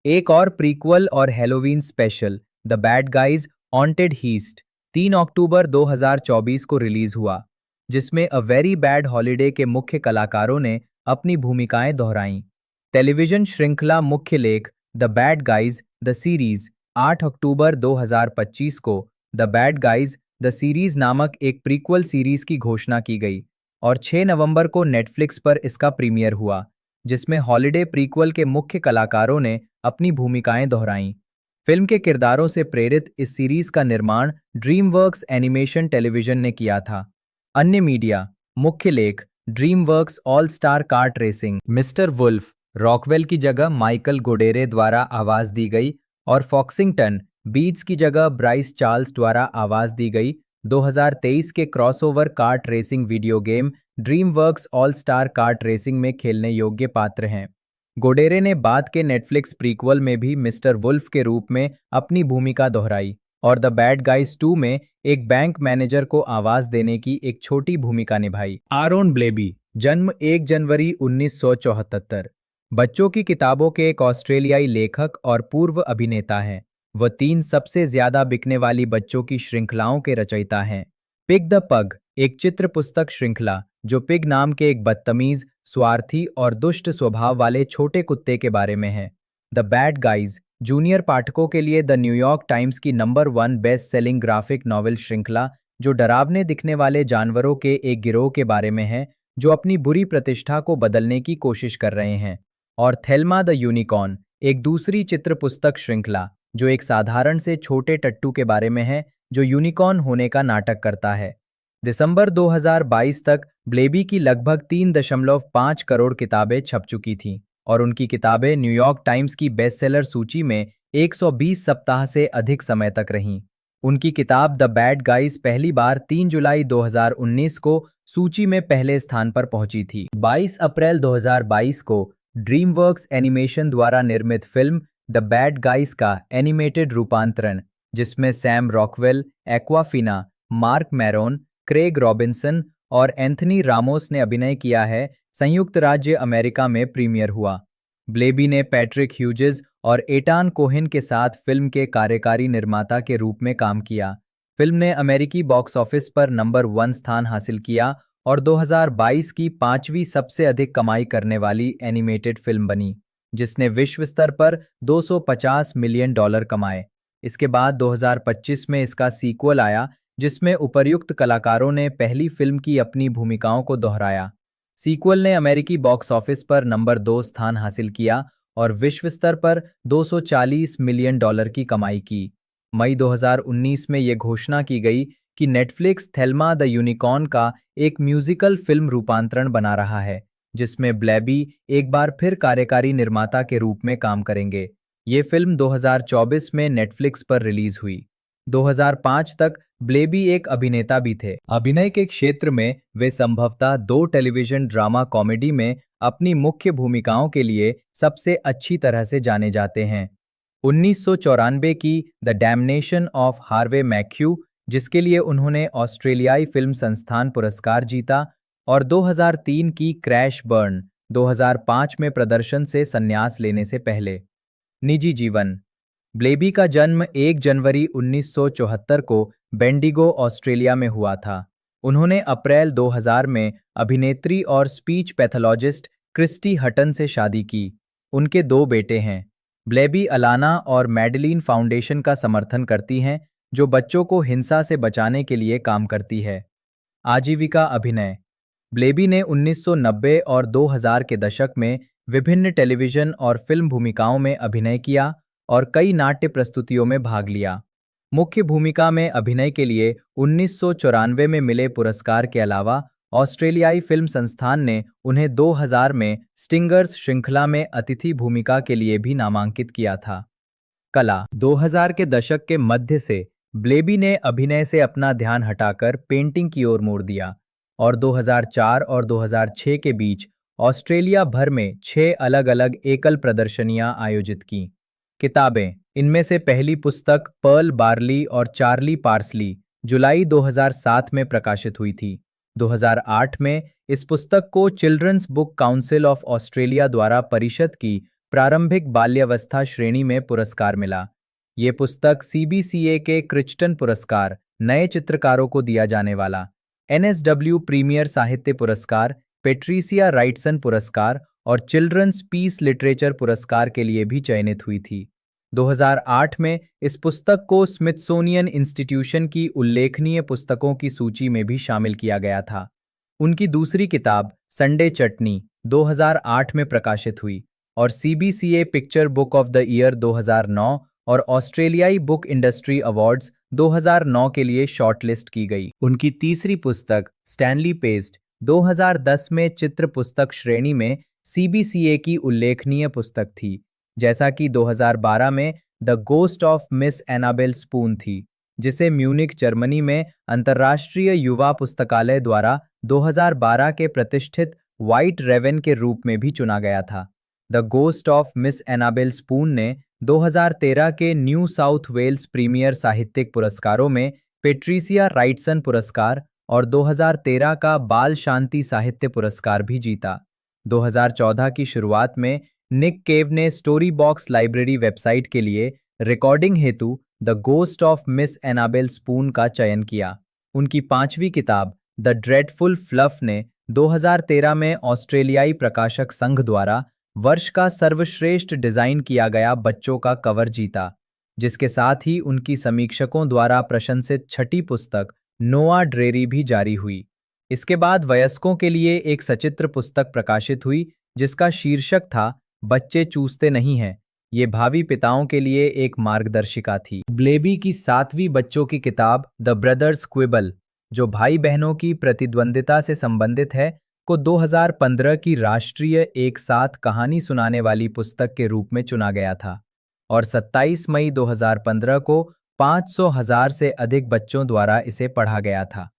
Speaker 2: एक और प्रीक्वल और Halloween special the bad guys haunted heist 3 अक्टूबर 2024 को रिलीज हुआ, जिसमें अ वेरी बैड हॉलिडे के मुख्य कलाकारों ने अपनी भूमिकाएं दोहराईं। टेलीविजन श्रृंखला मुख्य लेख the bad guys the series 8 अक्टूबर 2025 को the bad guys the series नामक एक प्रीक्वल सीरीज की घोषणा की गई और 6 नवंबर को नेटफ्लिक्स पर इसका प्रीमियर हुआ, जिसमें हॉलिडे प्रीक्वल के मुख्य कलाकारों ने अपनी भूमिकाएं दोहराईं। फिल्म के किरदारों से प्रेरित इस सीरीज का निर्माण ड्रीमवर्क्स एनिमेशन टेलीविजन ने किया था। अन्य मीडिया मुख्य लेख DreamWorks all star kart racing Mister Wolf Rockwell की जगह माइकल गोडेरे द्वारा आवाज दी गई और फॉक्सिंगटन बीट्स की जगह ब्राइस चार्ल्स द्वारा आवाज दी गई 2023 के crossover kart racing video game DreamWorks all star kart racing में खेलने योग्य पात्र हैं। गोडेरे ने बाद के नेटफ्लिक्स प्रीक्वल में भी मिस्टर वुल्फ के रूप में अपनी भूमिका दोहराई और द बैड गाइज 2 में एक बैंक मैनेजर को आवाज देने की एक छोटी भूमिका निभाई। आरोन ब्लेबी, जन्म 1 जनवरी 1974, बच्चों की किताबों के एक ऑस्ट्रेलियाई लेखक और पूर्व अभिनेता हैं। वह 3 सबसे ज्यादा बिकने वाली बच्चों की श्रृंखलाओं के रचयिता हैं। पिग द पग, एक चित्र पुस्तक श्रृंखला जो पिग नाम के एक बदतमीज, स्वार्थी और दुष्ट स्वभाव वाले छोटे कुत्ते के बारे में है। द बैड गाइज, जूनियर पाठकों के लिए द न्यूयॉर्क टाइम्स की number 1 best selling graphic novel श्रृंखला जो डरावने दिखने वाले जानवरों के एक गिरोह के बारे में है जो अपनी बुरी प्रतिष्ठा को बदलने की कोशिश कर रहे हैं। और थेल्मा द यूनिकॉर्न, एक दूसरी चित्र पुस्तक श्रृंखला जो एक साधारण से छोटे टट्टू के बारे में है जो यूनिकॉर्न होने का नाटक करता है। दिसंबर 2022 तक ब्लेबी की लगभग 3.5 करोड़ किताबें छप चुकी थीं और उनकी किताबें न्यूयॉर्क टाइम्स की बेस्टसेलर सूची में 120 सप्ताह से अधिक समय तक रहीं। उनकी किताब द बैड गाइज पहली बार 3 जुलाई 2019 को सूची में पहले स्थान पर पहुंची थी। 22 अप्रैल 2022 को ड्रीमवर्क्स एनिमेशन द्वारा निर्मित फिल्म द बैड गाइज का एनिमेटेड रूपांतरण, जिसमें Sam Rockwell, Awkwafina, Marc Maron, Craig Robinson और एंथनी रामोस ने अभिनय किया है, संयुक्त राज्य अमेरिका में प्रीमियर हुआ। ब्लेबी ने पैट्रिक ह्यूजेस और एटान कोहेन के साथ फिल्म के कार्यकारी निर्माता के रूप में काम किया। फिल्म ने अमेरिकी बॉक्स ऑफिस पर नंबर 1 स्थान हासिल किया और 2022 की 5वीं सबसे अधिक कमाई करने वाली एनिमेटेड फिल्म बनी, जिसने विश्व स्तर पर $250 मिलियन कमाए। इसके बाद 2025 में इसका सीक्वल आया, जिसमें उपर्युक्त कलाकारों ने पहली फिल्म की अपनी भूमिकाओं को दोहराया। सीक्वल ने अमेरिकी बॉक्स ऑफिस पर नंबर 2 स्थान हासिल किया और विश्व स्तर पर $240 मिलियन की कमाई की। मई 2019 में यह घोषणा की गई कि नेटफ्लिक्स थेल्मा द यूनिकॉर्न का एक म्यूजिकल फिल्म रूपांतरण बना रहा है, जिसमें ब्लेबी एक बार फिर कार्यकारी निर्माता के रूप में काम करेंगे। ये फिल्म 2024 में नेटफ्लिक्स पर रिलीज हुई। 2005 तक ब्लेबी एक अभिनेता भी थे। अभिनय के क्षेत्र में वे संभवतः 2 टेलीविजन ड्रामा कॉमेडी में अपनी मुख्य भूमिकाओं के लिए सबसे अच्छी तरह से जाने जाते हैं। 1994 की द डैम्नेशन ऑफ हार्वे मैक्यू, जिसके लिए उन्होंने ऑस्ट्रेलियाई फिल्म संस्थान पुरस्कार जीता, और 2003 की क्रैश बर्न 2005 में प्रदर्शन से संन्यास लेने से पहले। निजी जीवन। ब्लेबी का जन्म 1 जनवरी 1974 को बेंडिगो, ऑस्ट्रेलिया में हुआ था। उन्होंने अप्रैल 2000 में अभिनेत्री और स्पीच पैथोलॉजिस्ट क्रिस्टी हटन से शादी की। उनके 2 बेटे हैं। ब्लेबी अलाना और मैडलिन फाउंडेशन का समर्थन करती हैं, जो बच्चों को हिंसा से बचाने के लिए काम करती है। आजीविका अभिनय। ब्लेबी ने 1990 और 2000 के दशक में विभिन्न टेलीविजन और फिल्म भूमिकाओं में अभिनय किया और कई नाट्य प्रस्तुतियों में भाग लिया। मुख्य भूमिका में अभिनय के लिए 1994 में मिले पुरस्कार के अलावा ऑस्ट्रेलियाई फिल्म संस्थान ने उन्हें 2000 में स्टिंगर्स श्रृंखला में अतिथि भूमिका के लिए भी नामांकित किया था। कला। 2000 के दशक के मध्य से ब्लेबी ने अभिनय से अपना ध्यान हटाकर पेंटिंग की ओर मोड़ दिया और 2004 और 2006 के बीच ऑस्ट्रेलिया भर में 6 अलग-अलग एकल प्रदर्शनियां आयोजित की। किताबें। इनमें से पहली पुस्तक पर्ल बार्ली और चार्ली पार्सली जुलाई 2007 में प्रकाशित हुई थी। 2008 में इस पुस्तक को children's book council of Australia द्वारा परिषद की प्रारंभिक बाल्यावस्था श्रेणी में पुरस्कार मिला। ये पुस्तक CBCA के क्रिचटन पुरस्कार, नए चित्रकारों को दिया जाने वाला NSW प्रीमियर साहित्य पुरस्कार, पेट्रिसिया राइटसन पुरस्कार और चिल्ड्रंस पीस लिटरेचर पुरस्कार के लिए भी चयनित हुई थी। 2008 में इस पुस्तक को स्मिथसोनियन इंस्टीट्यूशन की उल्लेखनीय पुस्तकों की सूची में भी शामिल किया गया था। उनकी दूसरी किताब संडे चटनी 2008 में प्रकाशित हुई और CBCA picture book of the year 2009 और ऑस्ट्रेलियाई बुक इंडस्ट्री अवार्ड्स 2009 के लिए शॉर्टलिस्ट की गई। उनकी तीसरी पुस्तक स्टैनली पेस्ट 2010 में चित्र पुस्तक श्रेणी में CBCA की उल्लेखनीय पुस्तक थी, जैसा कि 2012 में the ghost of Miss Annabel Spoon थी, जिसे म्यूनिक, जर्मनी में अंतर्राष्ट्रीय युवा पुस्तकालय द्वारा 2012 के प्रतिष्ठित व्हाइट रेवन के रूप में भी चुना गया था। The ghost of Miss Annabel Spoon ने 2013 के न्यू साउथ वेल्स प्रीमियर साहित्यिक पुरस्कारों में पेट्रिसिया राइटसन पुरस्कार और 2013 का बाल शांति साहित्य पुरस्कार भी जीता। 2014 की शुरुआत में निक केव ने स्टोरी बॉक्स लाइब्रेरी वेबसाइट के लिए रिकॉर्डिंग हेतु the ghost of Miss Annabel Spoon का चयन किया। उनकी 5वीं किताब द ड्रेडफुल फ्लफ ने 2013 में ऑस्ट्रेलियाई प्रकाशक संघ द्वारा वर्ष का सर्वश्रेष्ठ डिजाइन किया गया बच्चों का कवर जीता, जिसके साथ ही उनकी समीक्षकों द्वारा प्रशंसित 6ठी पुस्तक नोआ ड्रेरी भी जारी हुई। इसके बाद वयस्कों के लिए एक सचित्र पुस्तक प्रकाशित हुई जिसका शीर्षक था बच्चे चूसते नहीं हैं। ये भावी पिताओं के लिए एक मार्गदर्शिका थी। ब्लेबी की 7वीं बच्चों की किताब द ब्रदर्स क्विबल, जो भाई बहनों की प्रतिद्वंदिता से संबंधित है, को 2015 की राष्ट्रीय एक साथ कहानी सुनाने वाली पुस्तक के रूप में चुना गया था और 27 मई 2015 को 500,000 से अधिक बच्चों द्वारा इसे पढ़ा गया था।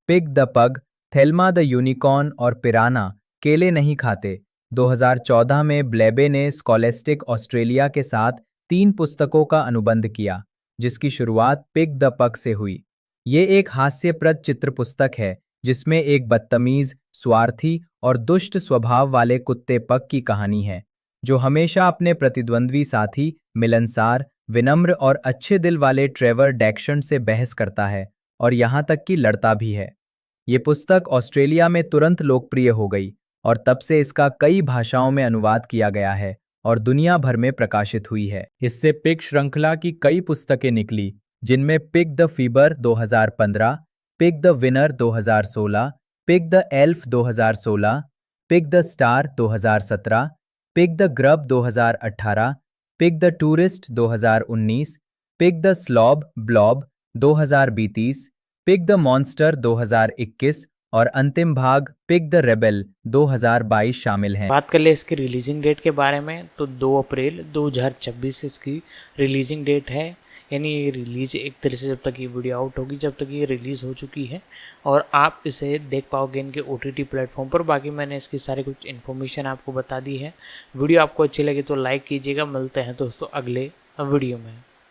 Speaker 2: पिग द पग, थेल्मा द यूनिकॉर्न और पिराना केले नहीं खाते 2014 में ब्लेबे ने स्कॉलेस्टिक ऑस्ट्रेलिया के साथ 3 पुस्तकों का अनुबंध किया, जिसकी शुरुआत पिग द पग से हुई। ये एक हास्यप्रद चित्र पुस्तक है जिसमें एक बदतमीज, स्वार्थी और दुष्ट स्वभाव वाले कुत्ते पग की कहानी है, जो हमेशा अपने प्रतिद्वंद्वी साथी, मिलनसार, विनम्र और अच्छे दिल वाले ट्रेवर डैक्शन से बहस करता है और यहाँ तक कि लड़ता भी है। ये पुस्तक ऑस्ट्रेलिया में तुरंत लोकप्रिय हो गई और तब से इसका कई भाषाओं में अनुवाद किया गया है और दुनिया भर में प्रकाशित हुई है। इससे पिग श्रृंखला की कई पुस्तकें निकली, जिनमें pig the fibber 2015, pig the winner 2016, pig the elf 2016, pig the star 2017, pig the grub 2018, pig the tourist 2019, pig the slob blob 2032, pig the monster 2021 और अंतिम भाग पिग द रेबेल 2022 शामिल हैं।
Speaker 1: बात कर ले इसकी रिलीजिंग डेट के बारे में तो 2 अप्रैल 2026 इसकी रिलीजिंग डेट है, यानी ये रिलीज एक तरह से जब तक ये वीडियो आउट होगी जब तक ये रिलीज़ हो चुकी है और आप इसे देख पाओगे इनके OTT प्लेटफॉर्म पर। बाकी मैंने इसकी सारी कुछ इन्फॉर्मेशन आपको बता दी है। वीडियो आपको अच्छी लगी तो लाइक कीजिएगा। मिलते हैं दोस्तों अगले वीडियो में।